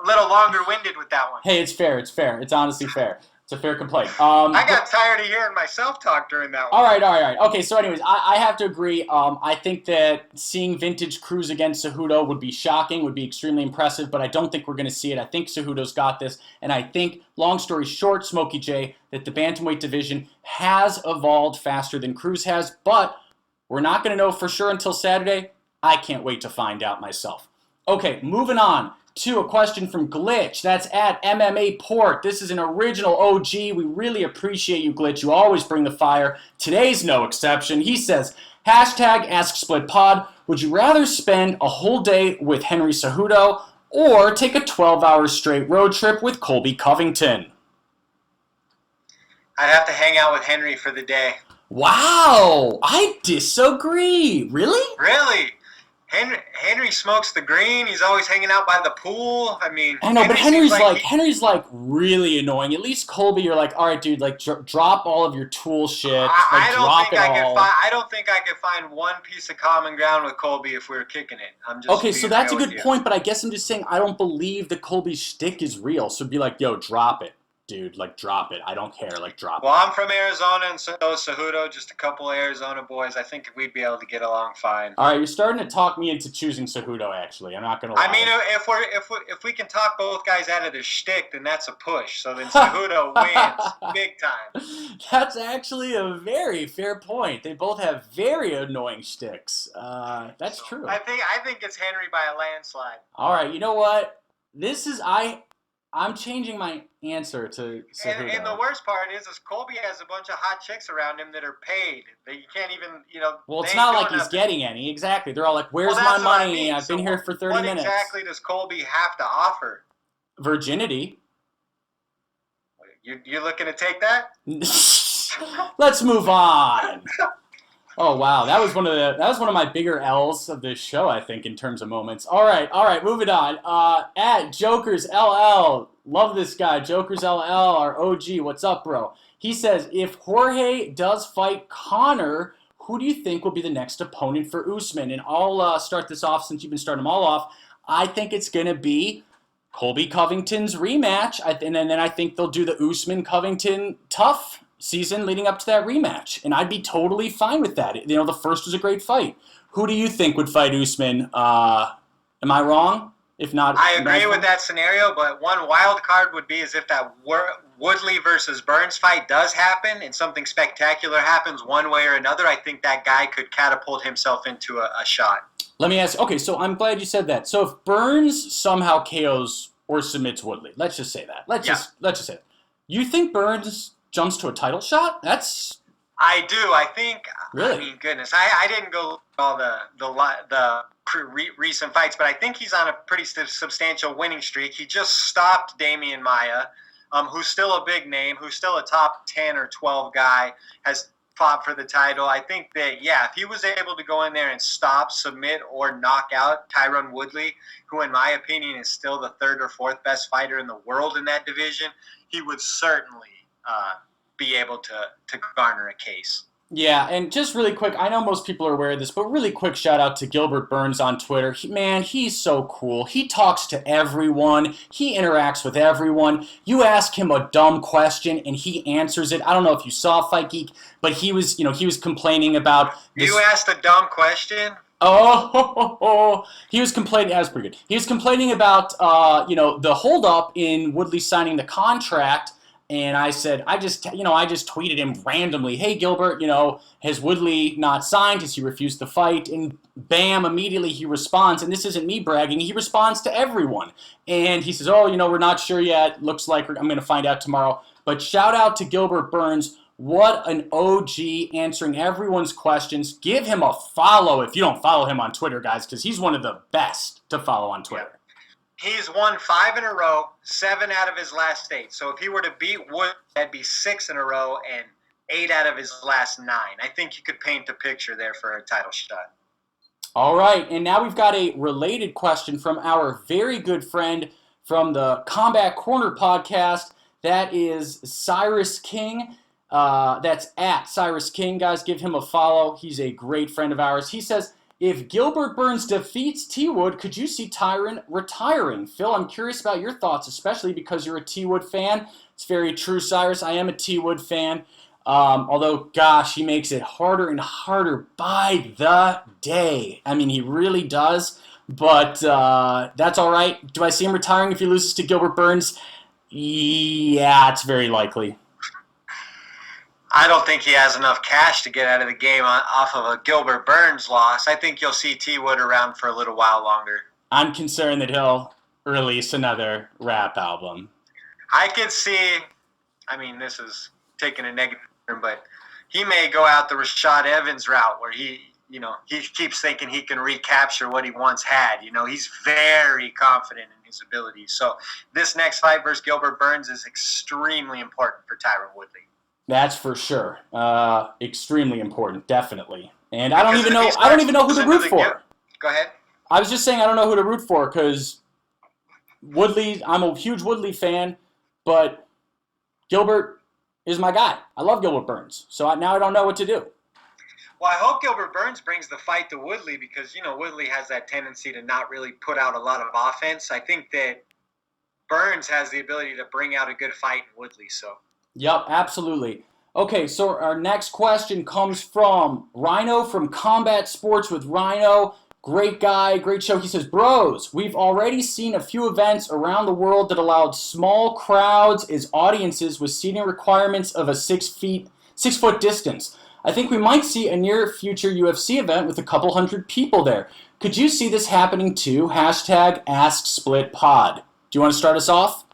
little longer-winded with that one. Hey, it's fair. It's fair. It's honestly fair. It's a fair complaint. I got tired of hearing myself talk during that one. All right. Okay, so anyways, I have to agree. I think that seeing vintage Cruz against Cejudo would be shocking, would be extremely impressive, but I don't think we're going to see it. I think Cejudo's got this, and I think, long story short, Smokey J, that the bantamweight division has evolved faster than Cruz has, but we're not going to know for sure until Saturday. I can't wait to find out myself. Okay, moving on to a question from Glitch. That's at MMA Port. This is an original OG. We really appreciate you, Glitch. You always bring the fire. Today's no exception. He says, #AskSplitPod. Would you rather spend a whole day with Henry Cejudo or take a 12-hour straight road trip with Colby Covington? I'd have to hang out with Henry for the day. Wow, I disagree. Really? Really? Henry smokes the green. He's always hanging out by the pool. I mean, I know, but Henry's like really annoying. At least Colby, you're like, all right, dude, like drop all of your tool shit. I don't think I could find one piece of common ground with Colby if we were kicking it. I'm just okay. So that's a good point, but I guess I'm just saying I don't believe that Colby's shtick is real. So be like, yo, drop it. dude, like, drop it. I don't care. Like, drop Well, it. I'm from Arizona, and so is Cejudo, just a couple of Arizona boys. I think we'd be able to get along fine. All right, you're starting to talk me into choosing Cejudo, actually. I'm not going to lie. I mean, if we can talk both guys out of their shtick, then that's a push. So then Cejudo wins big time. That's actually a very fair point. They both have very annoying shticks. That's true. I think it's Henry by a landslide. All right, you know what? I'm changing my answer to Cejudo. And the worst part is Colby has a bunch of hot chicks around him that are paid that you can't even, Well, it's not like he's getting any. Exactly. They're all like, "Where's my money? What I mean. I've been here for 30 minutes." What exactly does Colby have to offer? Virginity. You're looking to take that? Let's move on. Oh wow, that was one of my bigger L's of this show, I think, in terms of moments. All right, moving on. At Jokers LL, love this guy, Jokers LL, our OG. What's up, bro? He says, if Jorge does fight Conor, who do you think will be the next opponent for Usman? And I'll start this off since you've been starting them all off. I think it's gonna be Colby Covington's rematch, and then I think they'll do the Usman Covington tough season leading up to that rematch, and I'd be totally fine with that. The first was a great fight. Who do you think would fight Usman? Am I wrong? If not, I agree with that scenario, but one wild card would be is if that Woodley versus Burns fight does happen and something spectacular happens one way or another, I think that guy could catapult himself into a shot. Let me ask. Okay, so I'm glad you said that. So if Burns somehow KOs or submits Woodley, let's just say that. Let's just say that. You think Burns jumps to a title shot? I do. I think. Really? I mean, goodness, I didn't go all the recent fights, but I think he's on a pretty substantial winning streak. He just stopped Damian Maia, who's still a big name, who's still a top 10 or 12 guy, has fought for the title. I think that, if he was able to go in there and stop, submit, or knock out Tyron Woodley, who in my opinion is still the third or fourth best fighter in the world in that division, he would certainly be able to garner a case. Yeah, and just really quick, I know most people are aware of this, but really quick shout out to Gilbert Burns on Twitter. He's so cool. He talks to everyone. He interacts with everyone. You ask him a dumb question and he answers it. I don't know if you saw Fight Geek, but he was complaining about this. You asked a dumb question? He was complaining. That was pretty good. He was complaining about the holdup in Woodley signing the contract. And I said, I just tweeted him randomly, hey, Gilbert, has Woodley not signed? Has he refused to fight? And bam, immediately he responds, and this isn't me bragging, he responds to everyone. And he says, we're not sure yet. Looks like I'm going to find out tomorrow. But shout out to Gilbert Burns. What an OG answering everyone's questions. Give him a follow if you don't follow him on Twitter, guys, because he's one of the best to follow on Twitter. Yeah. He's won 5 in a row, 7 out of his last 8. So if he were to beat Wood, that'd be 6 in a row and 8 out of his last 9. I think you could paint a picture there for a title shot. All right, and now we've got a related question from our very good friend from the Combat Corner podcast. That is Cyrus King. That's at Cyrus King. Guys, give him a follow. He's a great friend of ours. He says, if Gilbert Burns defeats T. Wood, could you see Tyron retiring? Phil, I'm curious about your thoughts, especially because you're a T. Wood fan. It's very true, Cyrus. I am a T. Wood fan. Although, gosh, he makes it harder and harder by the day. I mean, he really does. But that's all right. Do I see him retiring if he loses to Gilbert Burns? Yeah, it's very likely. I don't think he has enough cash to get out of the game off of a Gilbert Burns loss. I think you'll see T. Wood around for a little while longer. I'm concerned that he'll release another rap album. I could see, this is taking a negative turn, but he may go out the Rashad Evans route where he keeps thinking he can recapture what he once had. He's very confident in his abilities. So this next fight versus Gilbert Burns is extremely important for Tyron Woodley. That's for sure. Extremely important, definitely. And I don't even know who to root for. Go ahead. I was just saying I don't know who to root for because Woodley, I'm a huge Woodley fan, but Gilbert is my guy. I love Gilbert Burns. So now I don't know what to do. Well, I hope Gilbert Burns brings the fight to Woodley because, Woodley has that tendency to not really put out a lot of offense. I think that Burns has the ability to bring out a good fight in Woodley. So. Yep, absolutely. Okay, so our next question comes from Rhino from Combat Sports with Rhino. Great guy, great show. He says, bros, we've already seen a few events around the world that allowed small crowds as audiences with seating requirements of a 6-foot distance. I think we might see a near future UFC event with a couple hundred people there. Could you see this happening too? Hashtag AskSplitPod. Do you want to start us off?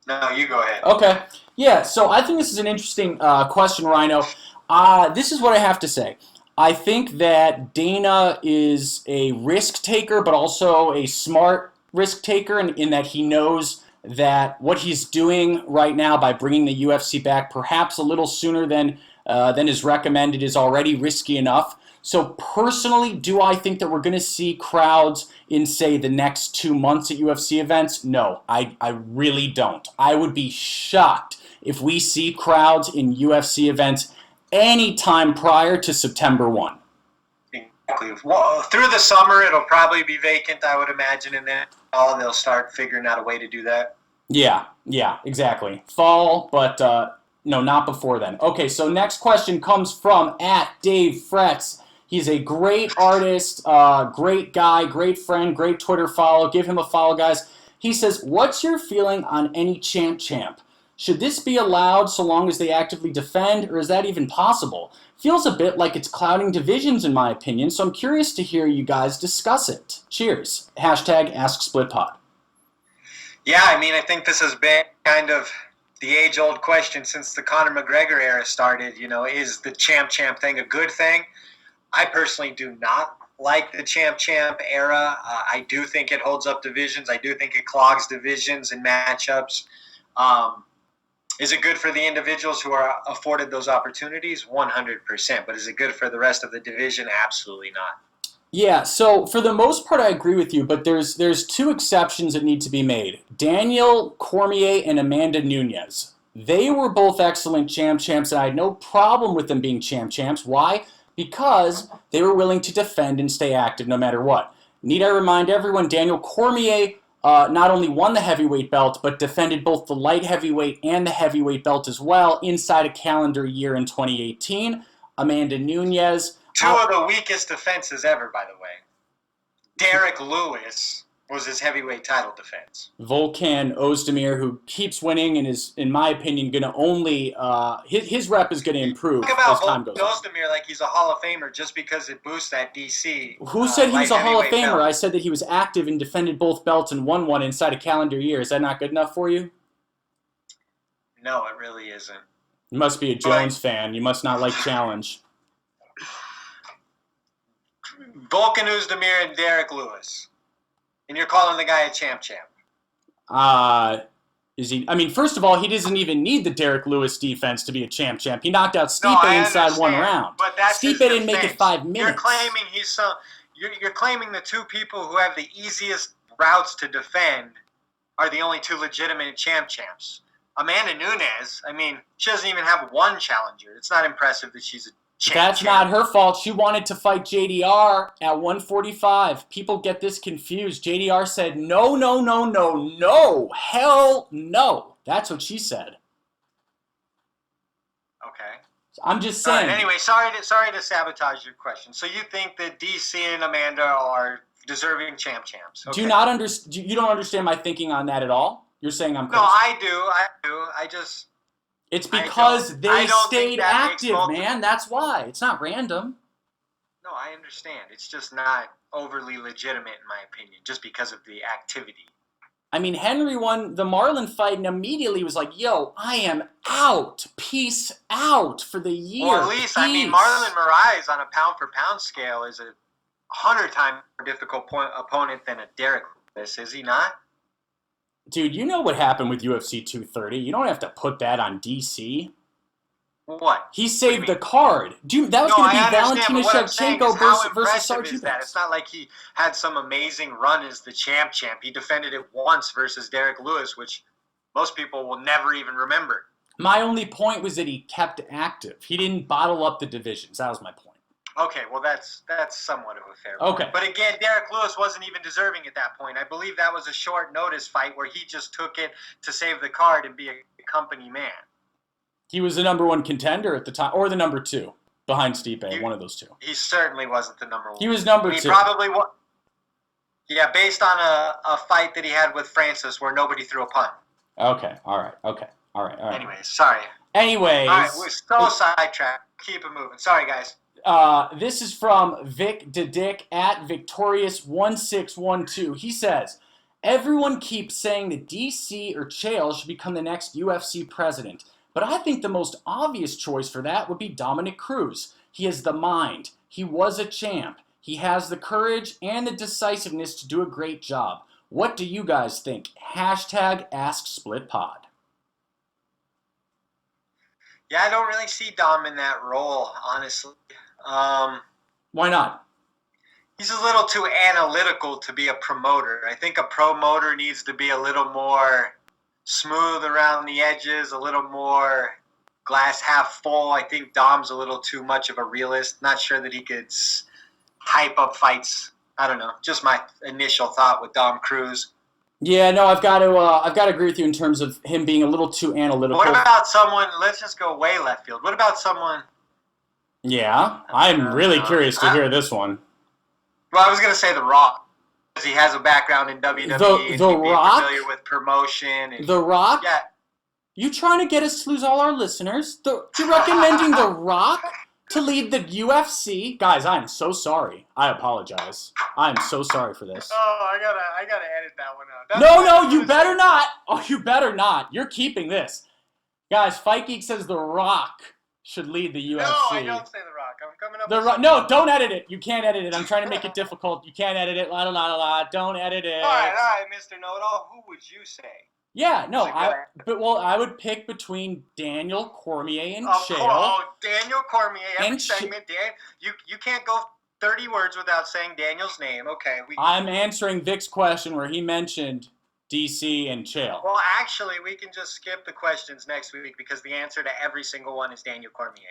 No, you go ahead. Okay. Yeah, so I think this is an interesting question, Rhino. This is what I have to say. I think that Dana is a risk taker, but also a smart risk taker in that he knows that what he's doing right now by bringing the UFC back perhaps a little sooner than is recommended is already risky enough. So personally, do I think that we're going to see crowds in, say, the next 2 months at UFC events? No, I really don't. I would be shocked if we see crowds in UFC events any time prior to September 1. Exactly. Well, through the summer, it'll probably be vacant, I would imagine, and then they'll start figuring out a way to do that. Yeah, exactly. Fall, but no, not before then. Okay, so next question comes from @DaveFretz. He's a great artist, great guy, great friend, great Twitter follow. Give him a follow, guys. He says, what's your feeling on any champ? Should this be allowed so long as they actively defend, or is that even possible? Feels a bit like it's clouding divisions in my opinion, so I'm curious to hear you guys discuss it. Cheers. Hashtag AskSplitPod. Yeah, I mean, I think this has been kind of the age-old question since the Conor McGregor era started. You know, is the champ thing a good thing? I personally do not like the champ era. I do think it holds up divisions. I do think it clogs divisions and matchups. Is it good for the individuals who are afforded those opportunities? 100%. But is it good for the rest of the division? Absolutely not. Yeah, so for the most part, I agree with you, but there's two exceptions that need to be made. Daniel Cormier and Amanda Nunes. They were both excellent champs, and I had no problem with them being champs. Why? Because they were willing to defend and stay active no matter what. Need I remind everyone, Daniel Cormier not only won the heavyweight belt, but defended both the light heavyweight and the heavyweight belt as well inside a calendar year in 2018. Amanda Nunes. Two of the weakest defenses ever, by the way. Derek Lewis was his heavyweight title defense. Volkan Ozdemir, who keeps winning and is, in my opinion, going to only his rep is going to improve as time goes on. Ozdemir like he's a Hall of Famer just because it boosts that DC. Who said he was a Hall of Famer? Belt. I said that he was active and defended both belts and won one inside a calendar year. Is that not good enough for you? No, it really isn't. You must be a Jones fan. You must not like challenge. Volkan Ozdemir and Derek Lewis. And you're calling the guy a champ. Is he? I mean, first of all, he doesn't even need the Derek Lewis defense to be a champ. He knocked out Stipe inside one round. But that's Stipe didn't make it 5 minutes. You're claiming you're claiming the two people who have the easiest routes to defend are the only two legitimate champs. Amanda Nunes, I mean, she doesn't even have one challenger. It's not impressive that she's a champ. That's not her fault. She wanted to fight JDR at 145. People get this confused. JDR said, no, hell no. That's what she said. Okay. I'm just saying. Right, anyway, sorry to sabotage your question. So you think that DC and Amanda are deserving champs? Okay. Do you not understand? You don't understand my thinking on that at all? You're saying I'm crazy. No, I do. It's because they stayed active, man. That's why. It's not random. No, I understand. It's just not overly legitimate, in my opinion, just because of the activity. I mean, Henry won the Marlon fight and immediately was like, yo, I am out. Peace out for the year. Well, at least, I mean, Marlon Moraes on a pound-for-pound scale is a 100 times more difficult opponent than a Derek Lewis, is he not? Dude, you know what happened with UFC 230. You don't have to put that on DC. What? He saved the card. Dude, that was going to be Valentina Shevchenko versus Sarjunas. It's not like he had some amazing run as the champ. He defended it once versus Derek Lewis, which most people will never even remember. My only point was that he kept active. He didn't bottle up the divisions. That was my point. Okay, well that's somewhat of a fair Okay. point. But again, Derek Lewis wasn't even deserving at that point. I believe that was a short notice fight where he just took it to save the card and be a company man. He was the number 1 contender at the time, or the number 2 behind Stipe, one of those two. He certainly wasn't the number 1. He was number 2. He probably was. Yeah, based on a fight that he had with Francis where nobody threw a punt. Okay, all right. Anyways, sorry. Anyways. All right, we're so sidetracked. Keep it moving. Sorry, guys. This is from Vic DeDick at Victorious1612. He says, everyone keeps saying that DC or Chael should become the next UFC president, but I think the most obvious choice for that would be Dominic Cruz. He has the mind. He was a champ. He has the courage and the decisiveness to do a great job. What do you guys think? #AskSplitPod. Yeah, I don't really see Dom in that role, honestly. Why not? He's a little too analytical to be a promoter. I think a promoter needs to be a little more smooth around the edges, a little more glass half full. I think Dom's a little too much of a realist. Not sure that he could hype up fights. I don't know. Just my initial thought with Dom Cruz. Yeah, no, I've got to agree with you in terms of him being a little too analytical. What about someone? Let's just go way left field. What about someone? Yeah, I'm really curious to hear this one. Well, I was going to say The Rock, because he has a background in WWE. The Rock? Familiar with promotion. The Rock? Yeah. You trying to get us to lose all our listeners? You're recommending The Rock to lead the UFC? Guys, I am so sorry. I apologize. I am so sorry for this. Oh, I gotta edit that one out. No, you better not. Oh, you better not. You're keeping this. Guys, Fight Geek says The Rock should lead the UFC. No, I don't say The Rock. I'm coming up with No, don't edit it. You can't edit it. I'm trying to make it difficult. You can't edit it. La la la la. Don't edit it. All right, Mr. Know-It-All. Who would you say? Yeah, no, I would pick between Daniel Cormier and Chael. Oh, Daniel Cormier. Every segment, you can't go 30 words without saying Daniel's name. Okay. I'm answering Vic's question where he mentioned DC and Chael. Well, actually, we can just skip the questions next week because the answer to every single one is Daniel Cormier.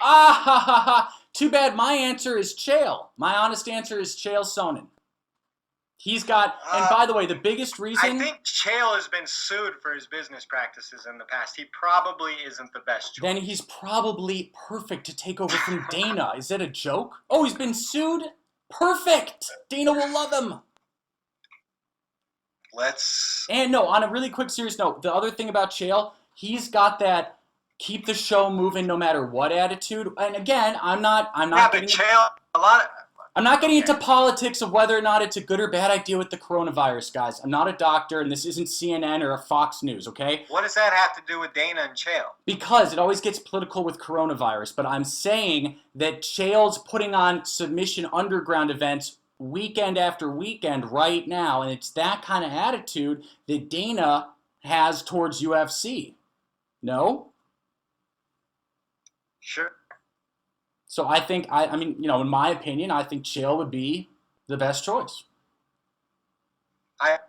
Too bad my answer is Chael. My honest answer is Chael Sonnen. He's got, and by the way, the biggest reason... I think Chael has been sued for his business practices in the past. He probably isn't the best choice. Then he's probably perfect to take over from Dana. Is that a joke? Oh, he's been sued? Perfect! Dana will love him. And no, on a really quick serious note, the other thing about Chael, he's got that keep the show moving no matter what attitude. And again, I'm not getting... Chael, I'm not getting into politics of whether or not it's a good or bad idea with the coronavirus, guys. I'm not a doctor, and this isn't CNN or a Fox News, okay? What does that have to do with Dana and Chael? Because it always gets political with coronavirus, but I'm saying that Chael's putting on submission underground events weekend after weekend right now, and it's that kind of attitude that Dana has towards UFC. No? Sure. So I think, I mean, you know, in my opinion, I think Chael would be the best choice. I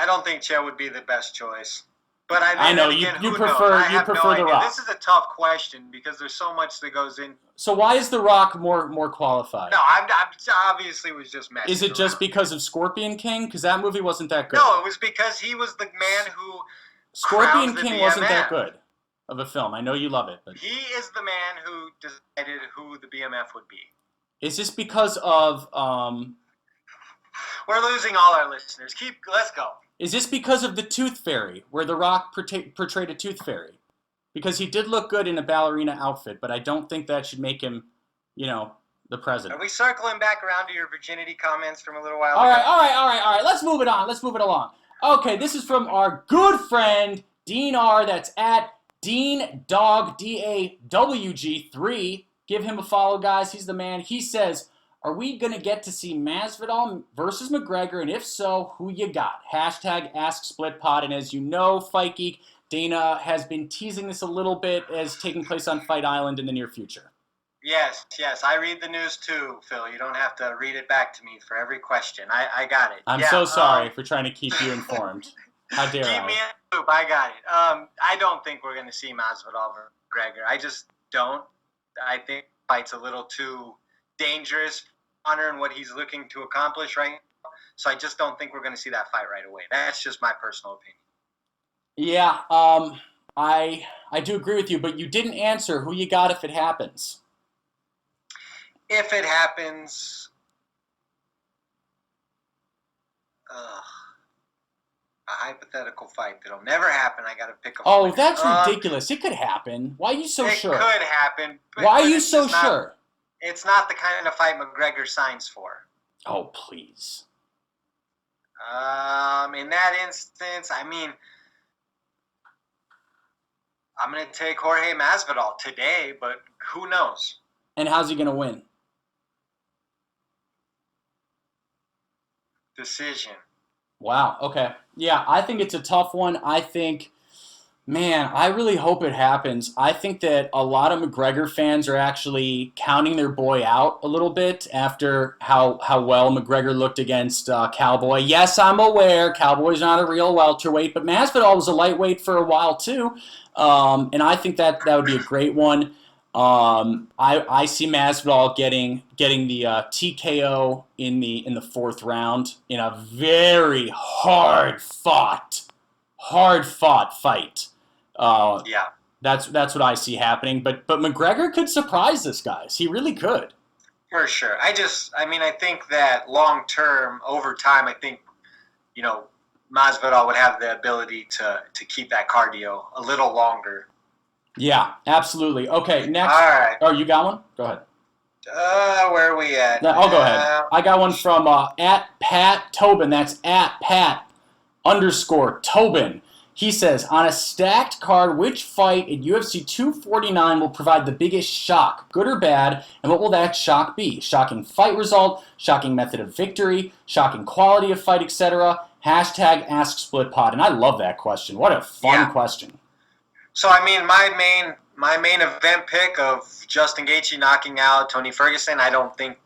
don't think Chael would be the best choice. But I know, you prefer The Rock. This is a tough question because there's so much that goes in. So why is The Rock more qualified? No, I obviously was just messing Is it just around. Because of Scorpion King? Because that movie wasn't that good. No, it was because he was the man who Scorpion King wasn't that good of a film. I know you love it, but he is the man who decided who the BMF would be. Is this because of We're losing all our listeners. Let's go. Is this because of the Tooth Fairy, where The Rock portrayed a Tooth Fairy? Because he did look good in a ballerina outfit, but I don't think that should make him, you know, the president. Are we circling back around to your virginity comments from a little while ago? All right. Let's move it on. Let's move it along. Okay, this is from our good friend, Dean R. That's at Dean Dog, DAWG3. Give him a follow, guys. He's the man. He says, are we going to get to see Masvidal versus McGregor? And if so, who you got? #AskSplitPod. And as you know, Fight Geek, Dana has been teasing this a little bit as taking place on Fight Island in the near future. Yes. I read the news too, Phil. You don't have to read it back to me for every question. I got it. I'm so sorry for trying to keep you informed. How dare I? Keep me in the loop. I got it. I don't think we're going to see Masvidal versus McGregor. I just don't. I think the fight's a little too dangerous, honoring what he's looking to accomplish right now. So I just don't think we're going to see that fight right away. That's just my personal opinion. Yeah, I do agree with you, but you didn't answer who you got if it happens. If it happens, a hypothetical fight that'll never happen, I got to pick a fight. Oh, that's ridiculous. It could happen. Why are you so sure? It could happen. Why are you so sure? It's not the kind of fight McGregor signs for. Oh, please. In that instance, I mean, I'm going to take Jorge Masvidal today, but who knows? And how's he going to win? Decision. Wow, okay. Yeah, I think it's a tough one. I think, man, I really hope it happens. I think that a lot of McGregor fans are actually counting their boy out a little bit after how well McGregor looked against Cowboy. Yes, I'm aware Cowboy's not a real welterweight, but Masvidal was a lightweight for a while too, and I think that would be a great one. I see Masvidal getting the TKO in the fourth round in a very hard fought fight. Yeah, that's what I see happening. But McGregor could surprise this guys. He really could. For sure. I think that long term, over time, I think Masvidal would have the ability to keep that cardio a little longer. Yeah, absolutely. Okay, next. All right. Oh, you got one? Go ahead. Where are we at? No, I'll go ahead. I got one from at Pat Tobin. That's at Pat_Tobin. He says, on a stacked card, which fight at UFC 249 will provide the biggest shock, good or bad, and what will that shock be? Shocking fight result, shocking method of victory, shocking quality of fight, etc. Hashtag AskSplitPod. And I love that question. What a fun question. So, I mean, my main event pick of Justin Gaethje knocking out Tony Ferguson, I don't think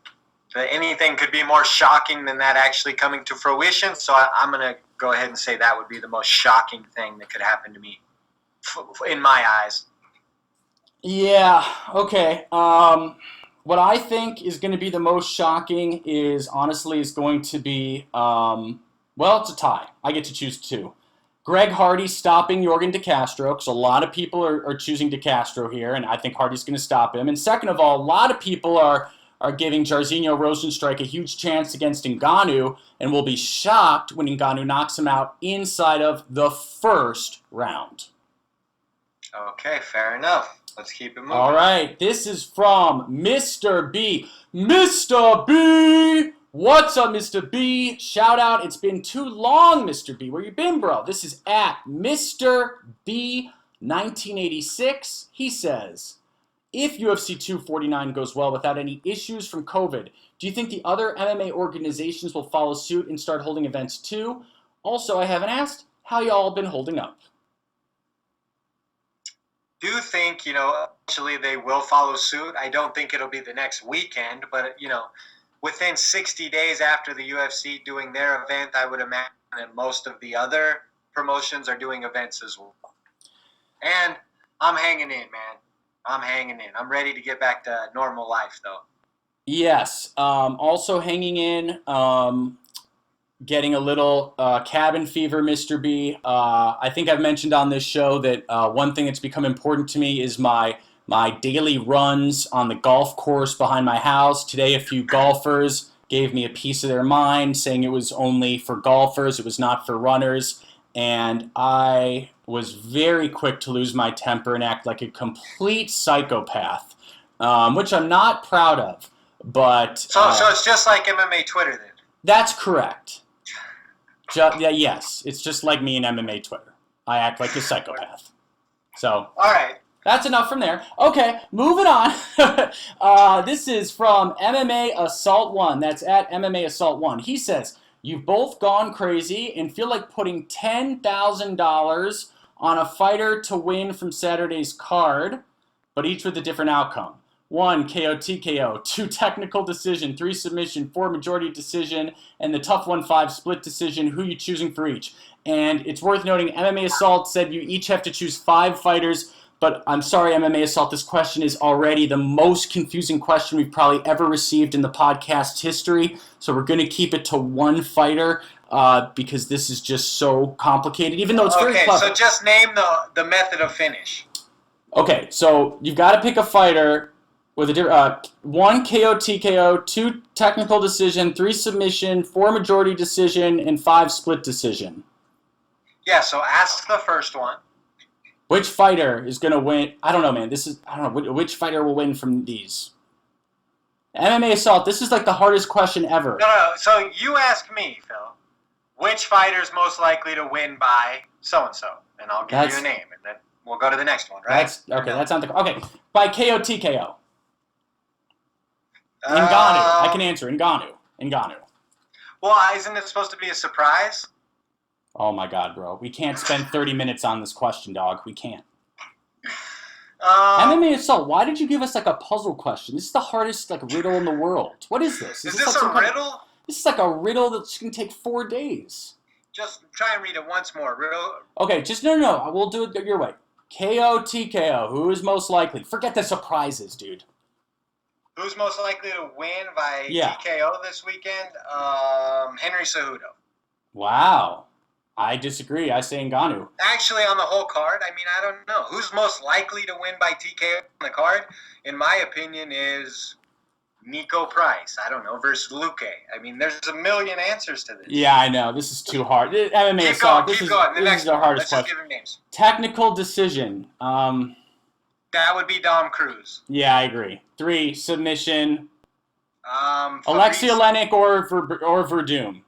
that anything could be more shocking than that actually coming to fruition. So I'm going to go ahead and say that would be the most shocking thing that could happen to me, in my eyes. Yeah, okay. What I think is going to be the most shocking is going to be, it's a tie. I get to choose two. Greg Hardy stopping Yorgan De Castro, because a lot of people are choosing De Castro here, and I think Hardy's going to stop him. And second of all, a lot of people are giving Jairzinho Rozenstruik a huge chance against Ngannou, and will be shocked when Ngannou knocks him out inside of the first round. Okay, fair enough. Let's keep it moving. All right, this is from Mr. B. Mr. B! What's up, Mr. B? Shout out. It's been too long, Mr. B. Where you been, bro? This is at Mr. B 1986. He says, if UFC 249 goes well without any issues from COVID, do you think the other MMA organizations will follow suit and start holding events too? Also, I haven't asked, how y'all been holding up? Do think, actually they will follow suit. I don't think it'll be the next weekend, but, within 60 days after the UFC doing their event, I would imagine that most of the other promotions are doing events as well. And I'm hanging in, man. I'm hanging in. I'm ready to get back to normal life, though. Yes. Also hanging in, getting a little cabin fever, Mr. B. I think I've mentioned on this show that one thing that's become important to me is my daily runs on the golf course behind my house. Today, a few golfers gave me a piece of their mind, saying it was only for golfers, it was not for runners. And I was very quick to lose my temper and act like a complete psychopath, which I'm not proud of. But so it's just like MMA Twitter then? That's correct. Yes, it's just like me and MMA Twitter. I act like a psychopath. So. All right. That's enough from there. Okay, moving on. This is from MMA Assault 1. That's at MMA Assault 1. He says, you've both gone crazy and feel like putting $10,000 on a fighter to win from Saturday's card, but each with a different outcome. 1, KO, TKO. 2, technical decision. 3, submission. 4, majority decision. And the tough 1, 5, split decision. Who you choosing for each? And it's worth noting, MMA Assault said you each have to choose 5 fighters But I'm sorry, MMA Assault, this question is already the most confusing question we've probably ever received in the podcast history. So we're going to keep it to one fighter because this is just so complicated, even though it's very clever. Okay, so just name the method of finish. Okay, so you've got to pick a fighter with a 1 KO TKO, 2 technical decision, 3 submission, 4 majority decision, and 5 split decision. Yeah, so ask the first one. Which fighter is going to win? I don't know, man. I don't know. Which fighter will win from these? MMA Assault, this is like the hardest question ever. No. So you ask me, Phil, which fighter is most likely to win by so-and-so? And I'll give you a name, and then we'll go to the next one, right? That's not the... Okay, by KO TKO. Ngannou. I can answer. Ngannou. Well, isn't it supposed to be a surprise? Oh my God, bro. We can't spend 30 minutes on this question, dog. We can't. MMA Assault, why did you give us like a puzzle question? This is the hardest like riddle in the world. What is this? Is this a riddle? This is like a riddle that's going to take 4 days. Just try and read it once more. Riddle. Okay, just no. We'll do it your way. KO TKO. Who is most likely? Forget the surprises, dude. Who's most likely to win by TKO this weekend? Henry Cejudo. Wow. I disagree. I say Ngannou. Actually, on the whole card, I mean, I don't know. Who's most likely to win by TKO on the card, in my opinion, is Nico Price. I don't know, versus Luque. I mean, there's a million answers to this. Yeah, I know. This is too hard. MMA Assault. Keep going. The next is the hardest question. Let's just question. give him names. Technical decision. That would be Dom Cruz. Yeah, I agree. 3, submission. Fabrice, Alexei Oleinik or Verdum.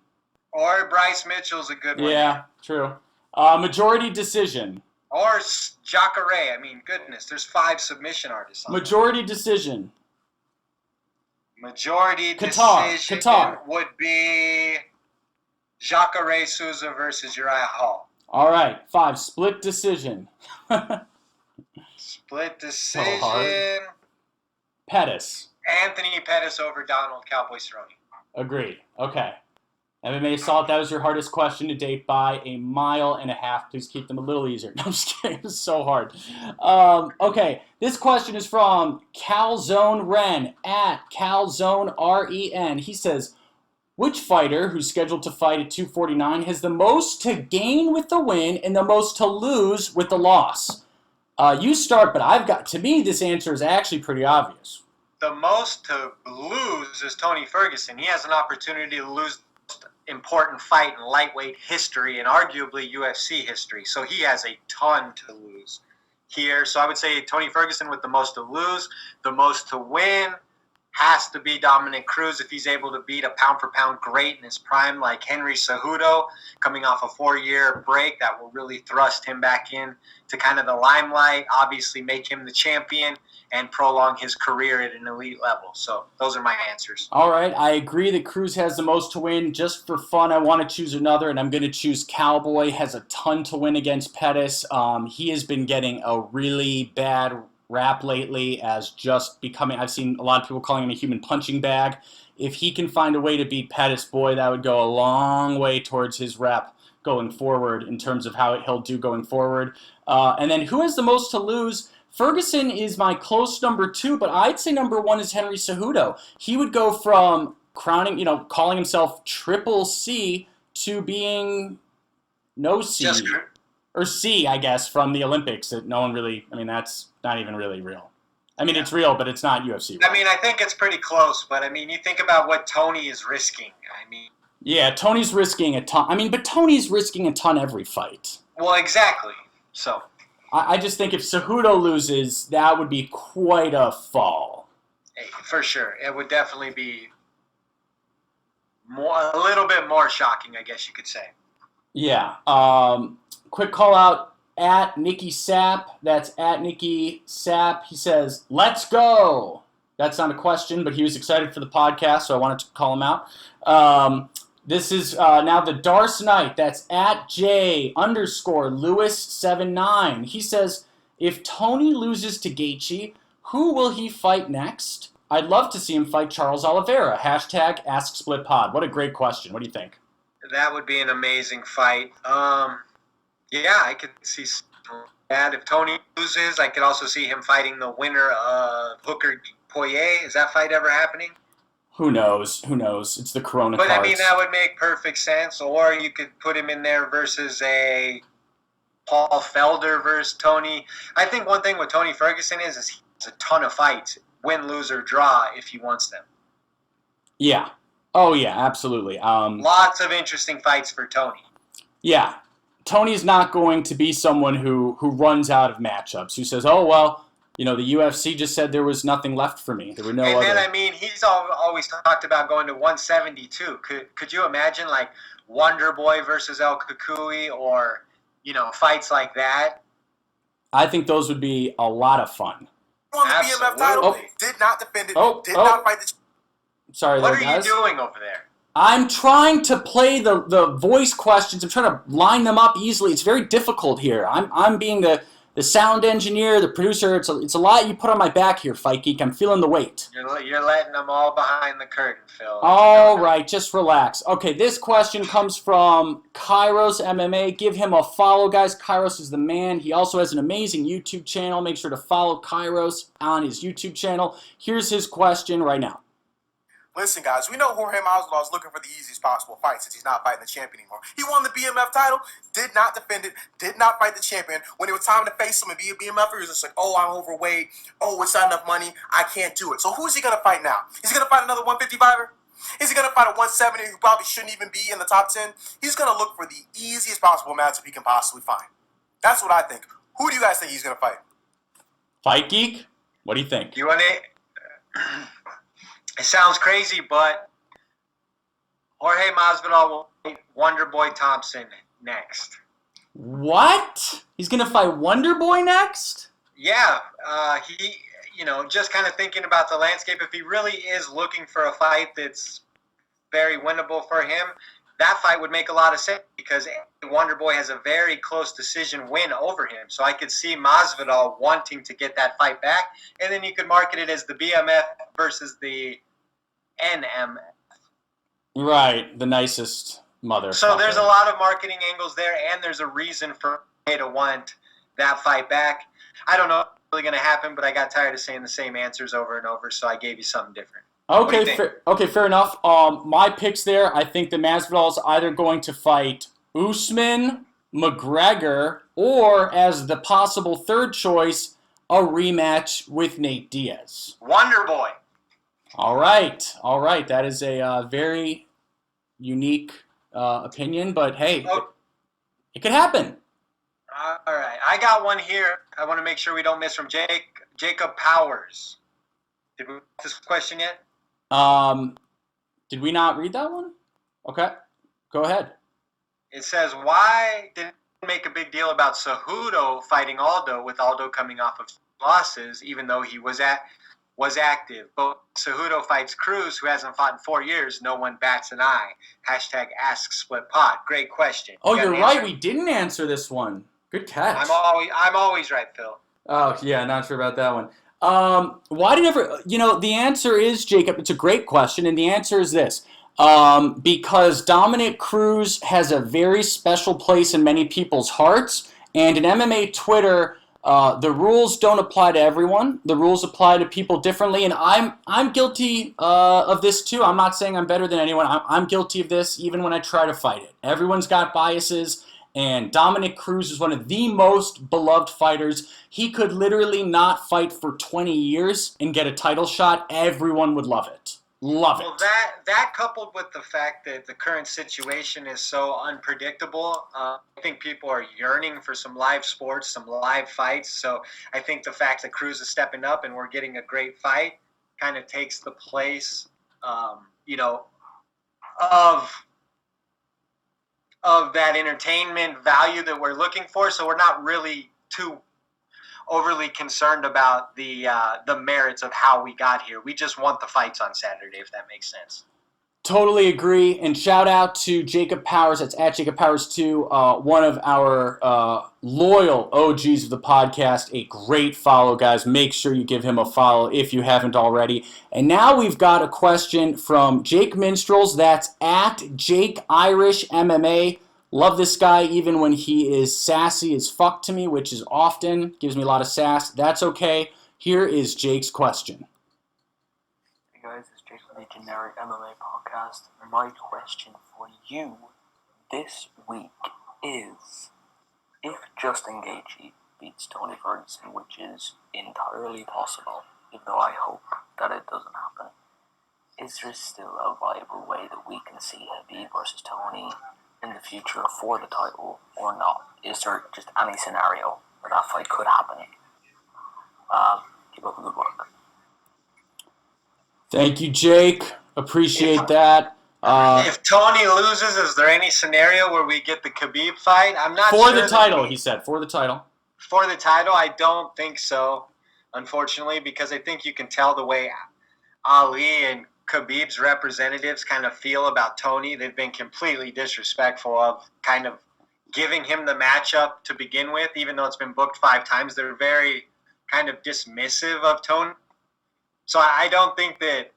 Or Bryce Mitchell's a good one. Yeah, true. Majority decision. Or Jacare. I mean, goodness, there's 5 submission artists on Majority decision. Majority Qatar. decision would be Jacare Souza versus Uriah Hall. All right, 5, split decision. Split decision. So hard. Pettis. Anthony Pettis over Donald Cowboy Cerrone. Agreed. Okay. MMA Assault, that was your hardest question to date by 1.5 miles. Please keep them a little easier. No, I'm just kidding. It's so hard. Okay, this question is from Calzone Ren, at Calzone REN. He says, which fighter who's scheduled to fight at 249 has the most to gain with the win and the most to lose with the loss? You start, but to me, this answer is actually pretty obvious. The most to lose is Tony Ferguson. He has an opportunity to lose important fight in lightweight history and arguably UFC history. So he has a ton to lose here. So I would say Tony Ferguson with the most to lose. The most to win has to be Dominic Cruz if he's able to beat a pound-for-pound great in his prime like Henry Cejudo, coming off a 4-year break that will really thrust him back in to kind of the limelight, obviously make him the champion, and prolong his career at an elite level. So those are my answers. All right, I agree that Cruz has the most to win. Just for fun, I want to choose another, and I'm going to choose Cowboy. Has a ton to win against Pettis. He has been getting a really bad rap lately as just becoming, I've seen a lot of people calling him a human punching bag. If he can find a way to beat Pettis, boy, that would go a long way towards his rep going forward in terms of how he'll do going forward. And then who has the most to lose? Ferguson is my close number 2, but I'd say number 1 is Henry Cejudo. He would go from calling himself Triple C to being no C. Or C, I guess, from the Olympics that no one really, that's not even really real. It's real, but it's not UFC. Right? I think it's pretty close, but you think about what Tony is risking. Yeah, Tony's risking a ton. But Tony's risking a ton every fight. Well, exactly. So I just think if Cejudo loses, that would be quite a fall. For sure. It would definitely be a little bit more shocking, I guess you could say. Yeah. Quick call out at Nikki Sapp. That's at Nikki Sapp. He says, let's go. That's not a question, but he was excited for the podcast, so I wanted to call him out. This is now the Darce Knight. That's at J_Lewis79. He says, if Tony loses to Gaethje, who will he fight next? I'd love to see him fight Charles Oliveira. Hashtag AskSplitPod. What a great question. What do you think? That would be an amazing fight. Yeah, I could see And if Tony loses, I could also see him fighting the winner of Hooker Poirier. Is that fight ever happening? Who knows? Who knows? It's the Corona But cards. I mean, that would make perfect sense. Or you could put him in there versus a Paul Felder versus Tony. I think one thing with Tony Ferguson is he has a ton of fights, win, lose, or draw, if he wants them. Yeah. Oh, yeah, absolutely. Lots of interesting fights for Tony. Yeah. Tony's not going to be someone who runs out of matchups, who says, oh, well, the UFC just said there was nothing left for me. There were no and other. then, I mean, he's always talked about going to 172. Could you imagine, like, Wonder Boy versus El Kukui or, fights like that? I think those would be a lot of fun. Won the BMF title, did not defend it, did not fight the... Sorry, what are guys. you doing over there? I'm trying to play the voice questions. I'm trying to line them up easily. It's very difficult here. I'm being the sound engineer, the producer. It's a lot you put on my back here, Fight Geek. I'm feeling the weight. You're letting them all behind the curtain, Phil. All right, just relax. Okay, this question comes from Kairos MMA. Give him a follow, guys. Kairos is the man. He also has an amazing YouTube channel. Make sure to follow Kairos on his YouTube channel. Here's his question right now. Listen, guys, we know Jorge Masvidal is looking for the easiest possible fight since he's not fighting the champion anymore. He won the BMF title, did not defend it, did not fight the champion. When it was time to face him and be a BMF, he was just like, oh, I'm overweight. Oh, it's not enough money. I can't do it. So who's he going to fight now? Is he going to fight another 155er? Is he going to fight a 170 who probably shouldn't even be in the top 10? He's going to look for the easiest possible matchup he can possibly find. That's what I think. Who do you guys think he's going to fight? Fight Geek, what do you think? You want to... It sounds crazy, but Jorge Masvidal will fight Wonder Boy Thompson next. What? He's going to fight Wonder Boy next? Yeah, he, just kind of thinking about the landscape, if he really is looking for a fight that's very winnable for him, that fight would make a lot of sense because Wonder Boy has a very close decision win over him. So I could see Masvidal wanting to get that fight back, and then you could market it as the BMF versus the NMF. Right, the nicest mother. So there's a lot of marketing angles there, and there's a reason for me to want that fight back. I don't know if it's really going to happen, but I got tired of saying the same answers over and over, so I gave you something different. Okay, fair enough. My picks there, I think that Masvidal is either going to fight Usman, McGregor, or as the possible third choice, a rematch with Nate Diaz. Wonder Boy. All right. That is a very unique opinion, but hey, it could happen. All right, I got one here. I want to make sure we don't miss from Jacob Powers. Did we get this question yet? Did we not read that one? Okay, go ahead. It says, why did you make a big deal about Cejudo fighting Aldo with Aldo coming off of losses, even though he was active? But Cejudo fights Cruz, who hasn't fought in 4 years. No one bats an eye. # Ask Split Pod. Great question. Oh, you're right. We didn't answer this one. Good catch. I'm always right, Phil. Oh, yeah, not sure about that one. Why did ever, the answer is, Jacob, it's a great question, and the answer is this. Because Dominic Cruz has a very special place in many people's hearts, and in MMA Twitter, the rules don't apply to everyone. The rules apply to people differently, and I'm guilty of this too. I'm not saying I'm better than anyone. I'm guilty of this even when I try to fight it. Everyone's got biases. And Dominic Cruz is one of the most beloved fighters. He could literally not fight for 20 years and get a title shot. Everyone would love it. Love it. Well, that coupled with the fact that the current situation is so unpredictable, I think people are yearning for some live sports, some live fights. So I think the fact that Cruz is stepping up and we're getting a great fight kind of takes the place, of that entertainment value that we're looking for. So we're not really too overly concerned about the merits of how we got here. We just want the fights on Saturday, if that makes sense. Totally agree. And shout out to Jacob Powers. That's at Jacob Powers 2, one of our loyal OGs of the podcast. A great follow, guys. Make sure you give him a follow if you haven't already. And now we've got a question from Jake Minstrels. That's at Jake Irish MMA. Love this guy even when he is sassy as fuck to me, which is often. Gives me a lot of sass. That's okay. Here is Jake's question. Hey guys, it's Jake from the Generic MMA Podcast. My question for you this week is, if Justin Gaethje beats Tony Ferguson, which is entirely possible, even though I hope that it doesn't happen, is there still a viable way that we can see Khabib versus Tony in the future for the title or not? Is there just any scenario where that fight could happen? Keep up the good work. Thank you, Jake. Appreciate that. If Tony loses, is there any scenario where we get the Khabib fight? I'm not for sure. The title, he said. For the title. For the title, I don't think so, unfortunately, because I think you can tell the way Ali and Khabib's representatives kind of feel about Tony. They've been completely disrespectful of kind of giving him the matchup to begin with, even though it's been booked 5 times. They're very kind of dismissive of Tony. So I don't think that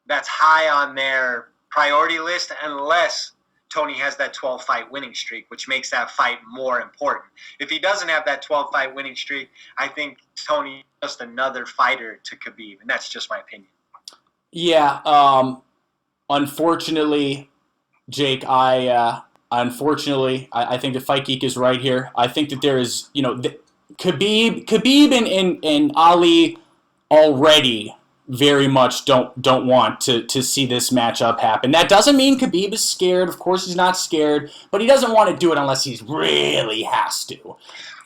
that's high on their priority list unless Tony has that 12-fight winning streak, which makes that fight more important. If he doesn't have that 12-fight winning streak, I think Tony is just another fighter to Khabib, and that's just my opinion. Yeah, unfortunately, Jake, I think the Fight Geek is right here. I think that there is, Khabib and Ali already very much don't want to see this matchup happen. That doesn't mean Khabib is scared. Of course he's not scared, but he doesn't want to do it unless he really has to.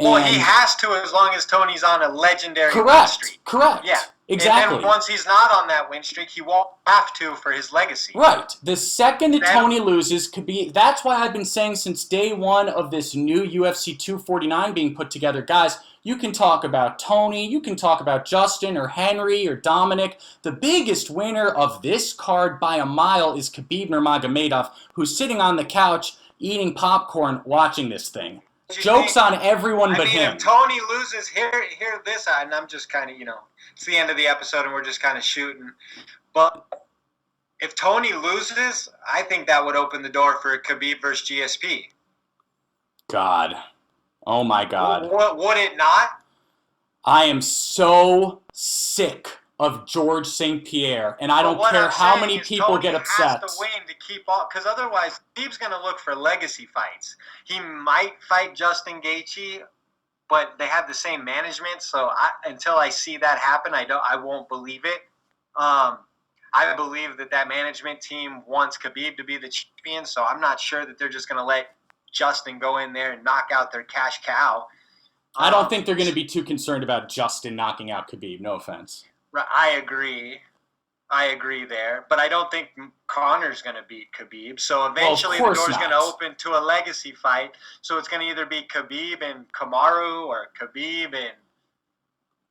Well, he has to as long as Tony's on a legendary win streak. Correct. Yeah. Exactly. And then once he's not on that win streak, he won't have to for his legacy. Right. The second that Tony loses, that's why I've been saying since day one of this new UFC 249 being put together, guys, you can talk about Tony, you can talk about Justin or Henry or Dominic. The biggest winner of this card by a mile is Khabib Nurmagomedov, who's sitting on the couch eating popcorn watching this thing. Joke's on everyone but him. If Tony loses, hear this, and I'm just kind of, it's the end of the episode and we're just kind of shooting. But if Tony loses, I think that would open the door for Khabib versus GSP. God. Oh my God. Would it not? I am so sick of George St. Pierre, and I don't care how many people get upset. Tony has to win to keep all, because otherwise, Khabib's going to look for legacy fights. He might fight Justin Gaethje, but they have the same management. So until I see that happen, I won't believe it. I believe that management team wants Khabib to be the champion. So I'm not sure that they're just going to let Justin go in there and knock out their cash cow. I don't think they're going to be too concerned about Justin knocking out Khabib. No offense. I agree there, but I don't think Connor's going to beat Khabib. So eventually the door's going to open to a legacy fight. So it's going to either be Khabib and Kamaru or Khabib and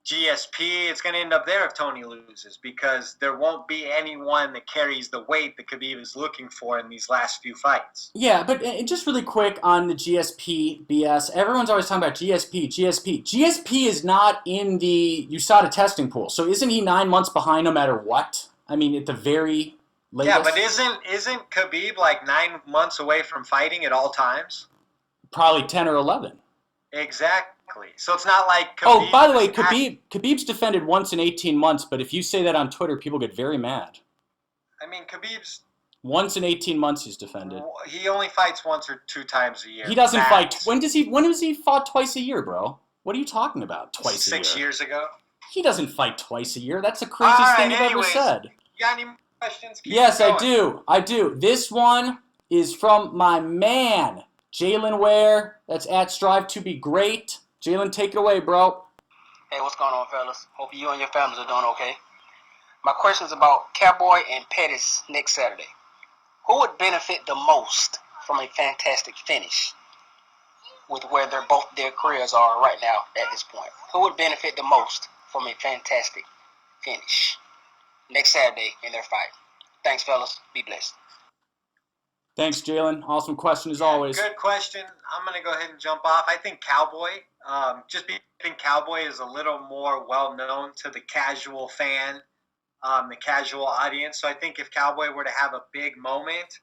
GSP. It's going to end up there if Tony loses because there won't be anyone that carries the weight that Khabib is looking for in these last few fights. Yeah, but just really quick on the GSP BS. Everyone's always talking about GSP. GSP is not in the USADA testing pool. So isn't he 9 months behind no matter what? I mean, at the very latest. Yeah, but isn't Khabib like 9 months away from fighting at all times? Probably 10 or 11. Exactly. So it's not like Khabib. Oh, by the way, Khabib's defended once in 18 months, but if you say that on Twitter, people get very mad. I mean, Khabib's... Once in 18 months he's defended. He only fights once or 2 times a year. He doesn't fight... When has he fought twice a year, bro? What are you talking about, twice a year? 6 years ago. He doesn't fight twice a year. That's the craziest thing you've ever said. You got any questions? Yes, I do. This one is from my man, Jalen Ware. That's at Strive to Be Great. Jalen, take it away, bro. Hey, what's going on, fellas? Hope you and your families are doing okay. My question is about Cowboy and Pettis next Saturday. Who would benefit the most from a fantastic finish with where their careers are right now at this point? Who would benefit the most from a fantastic finish next Saturday in their fight? Thanks, fellas. Be blessed. Thanks, Jalen. Awesome question as always. Good question. I'm going to go ahead and jump off. I think Cowboy, Cowboy is a little more well-known to the casual fan, the casual audience. So I think if Cowboy were to have a big moment,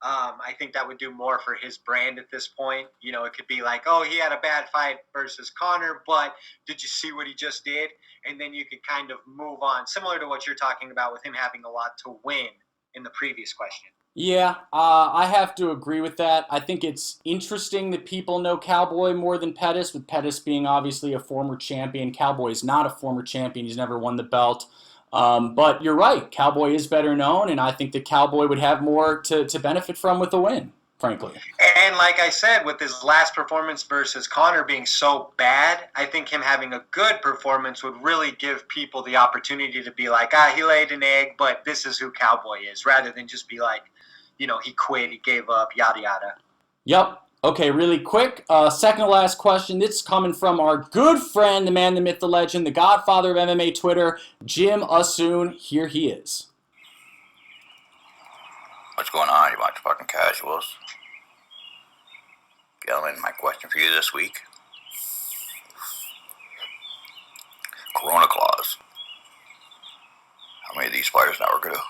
I think that would do more for his brand at this point. You know, it could be like, oh, he had a bad fight versus Conor, but did you see what he just did? And then you could kind of move on, similar to what you're talking about with him having a lot to win in the previous question. Yeah, I have to agree with that. I think it's interesting that people know Cowboy more than Pettis, with Pettis being obviously a former champion. Cowboy is not a former champion. He's never won the belt. But you're right. Cowboy is better known, and I think that Cowboy would have more to benefit from with a win, frankly. And like I said, with his last performance versus Conor being so bad, I think him having a good performance would really give people the opportunity to be like, he laid an egg, but this is who Cowboy is, rather than just be like, you know, he quit, he gave up, yada, yada. Yep. Okay, really quick. Second to last question. This is coming from our good friend, the man, the myth, the legend, the godfather of MMA Twitter, Jim Asoon. Here he is. What's going on, you bunch of fucking casuals? Gentlemen, my question for you this week. Corona clause. How many of these fighters now are going to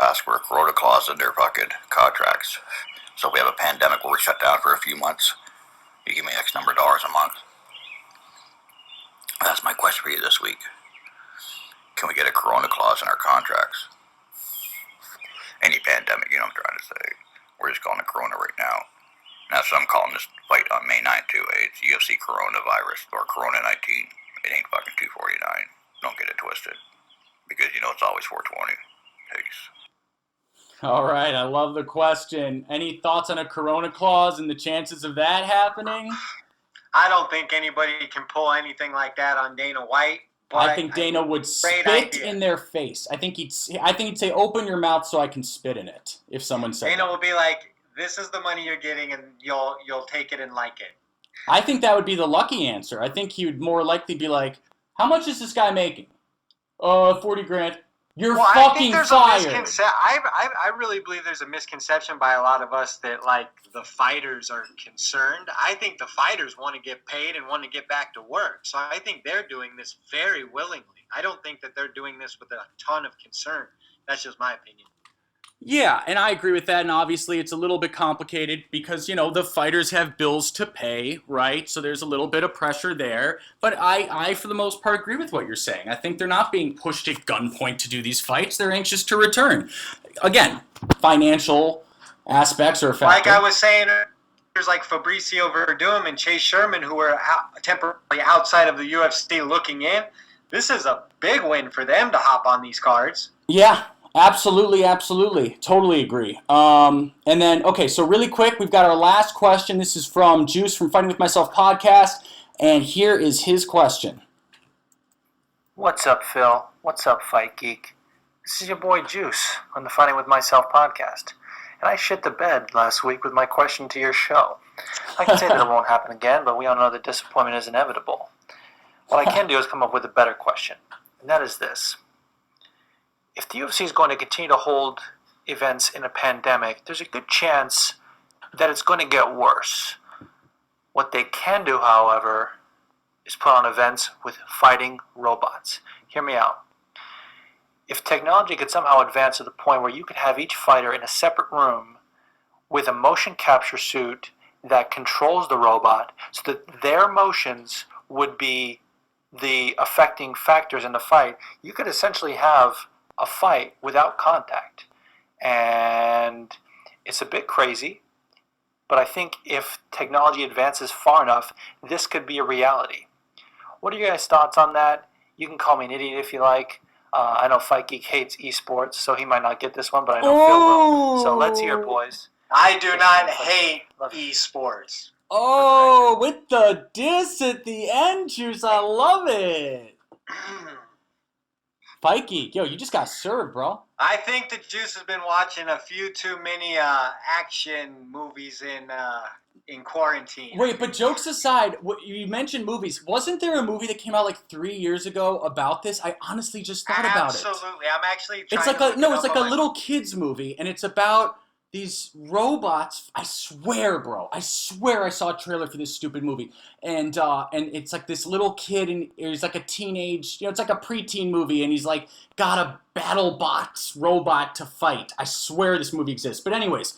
ask for a Corona clause in their fucking contracts? So if we have a pandemic where we shut down for a few months, you give me X number of dollars a month. That's my question for you this week. Can we get a Corona clause in our contracts? Any pandemic, you know what I'm trying to say. We're just calling it Corona right now. That's what I'm calling this fight on May 9th too. It's UFC coronavirus or Corona 19. It ain't fucking 249. Don't get it twisted. Because you know it's always 420. Peace. All right, I love the question. Any thoughts on a Corona clause and the chances of that happening? I don't think anybody can pull anything like that on Dana White. I think Dana would spit in their face. I think he'd say, "Open your mouth so I can spit in it." If someone said Dana that. will be like, "This is the money you're getting, and you'll take it and like it." I think that would be the lucky answer. I think he would more likely be like, "How much is this guy making?" 40 grand. You're fucking fired. I really believe there's a misconception by a lot of us that like the fighters are concerned. I think the fighters want to get paid and want to get back to work. So I think they're doing this very willingly. I don't think that they're doing this with a ton of concern. That's just my opinion. Yeah, and I agree with that, and obviously it's a little bit complicated because, you know, the fighters have bills to pay, right? So there's a little bit of pressure there. But I for the most part, agree with what you're saying. I think they're not being pushed at gunpoint to do these fights. They're anxious to return. Again, financial aspects are a factor. Like I was saying, there's like Fabricio Verdum and Chase Sherman who were temporarily outside of the UFC looking in. This is a big win for them to hop on these cards. Yeah. Absolutely, absolutely. Totally agree. And then, okay, so really quick, we've got our last question. This is from Juice from Fighting With Myself podcast, and here is his question. What's up, Phil? What's up, Fight Geek? This is your boy Juice on the Fighting With Myself podcast. And I shit the bed last week with my question to your show. I can say that it won't happen again, but we all know that disappointment is inevitable. What I can do is come up with a better question, and that is this. If the UFC is going to continue to hold events in a pandemic, there's a good chance that it's going to get worse. What they can do, however, is put on events with fighting robots. Hear me out. If technology could somehow advance to the point where you could have each fighter in a separate room with a motion capture suit that controls the robot so that their motions would be the affecting factors in the fight, you could essentially have a fight without contact. And it's a bit crazy, but I think if technology advances far enough, this could be a reality. What are your guys' thoughts on that? You can call me an idiot if you like. I know Fight Geek hates esports, so he might not get this one, but I know Phil will. So let's hear it, boys. I do not hate esports. Oh, with the diss at the end, Juice. I love it. Fight Geek, yo, you just got served, bro. I think that Juice has been watching a few too many action movies in quarantine. Wait, but jokes aside, you mentioned movies. Wasn't there a movie that came out like 3 years ago about this? I honestly just thought about it. Absolutely, I'm actually trying it's like to it's like a little kids movie, and it's about these robots. I swear, bro. I swear I saw a trailer for this stupid movie. And it's like this little kid, and he's like a teenage, it's like a preteen movie, and he's like got a BattleBots robot to fight. I swear this movie exists. But anyways,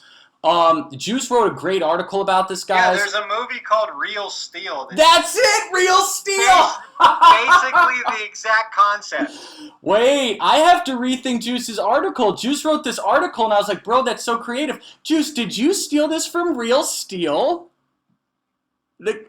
Juice wrote a great article about this, guys. Yeah, there's a movie called Real Steel. That's it, Real Steel. Basically the exact concept. Wait, I have to rethink Juice's article. Juice wrote this article, and I was like, bro, that's so creative. Juice, did you steal this from Real Steel?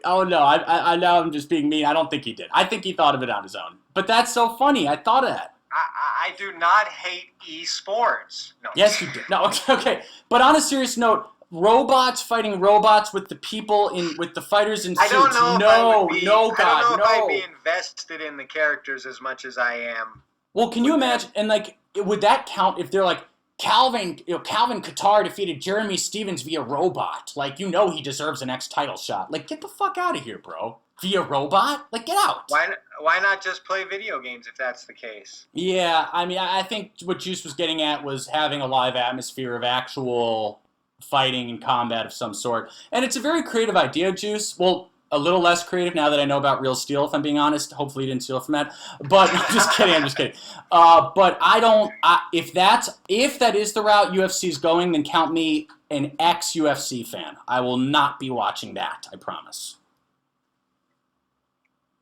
Oh, no, I know I'm just being mean. I don't think he did. I think he thought of it on his own. But that's so funny. I thought of that. I do not hate esports. No. Yes, you did. No, okay. But on a serious note, robots fighting robots with the people with the fighters in suits. I don't know if I'd be no. invested in the characters as much as I am. Well, can you imagine? And like, would that count if they're like Calvin Kattar defeated Jeremy Stevens via robot? Like, he deserves an X title shot. Like, get the fuck out of here, bro. Via robot? Like, get out. Why not just play video games if that's the case? Yeah, I mean, I think what Juice was getting at was having a live atmosphere of actual fighting and combat of some sort. And it's a very creative idea, Juice. Well, a little less creative now that I know about Real Steel, if I'm being honest. Hopefully you didn't steal from that. But I'm just kidding. But if that is the route UFC's going, then count me an ex-UFC fan. I will not be watching that, I promise.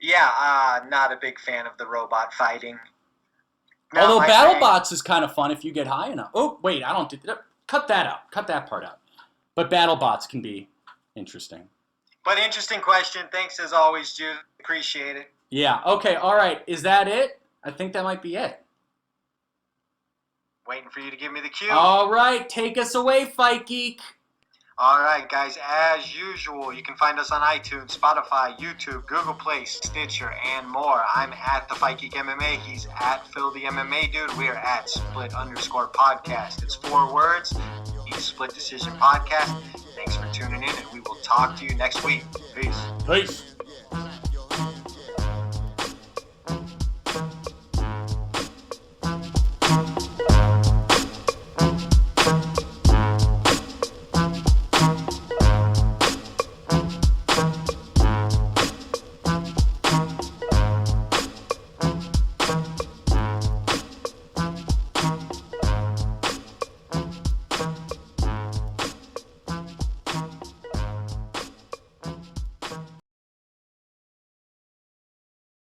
Yeah, not a big fan of the robot fighting. Although BattleBots is kind of fun if you get high enough. Oh, wait, I don't do that. Cut that out. Cut that part out. But BattleBots can be interesting. But interesting question. Thanks as always, Jude. Appreciate it. Yeah. Okay. All right. Is that it? I think that might be it. Waiting for you to give me the cue. All right. Take us away, Fight Geek. All right, guys. As usual, you can find us on iTunes, Spotify, YouTube, Google Play, Stitcher, and more. I'm at the Fight Geek MMA. He's at Phil the MMA Dude. We are at Split_podcast. It's 4 words. Each Split Decision Podcast. Thanks for tuning in, and we will talk to you next week. Peace. Peace.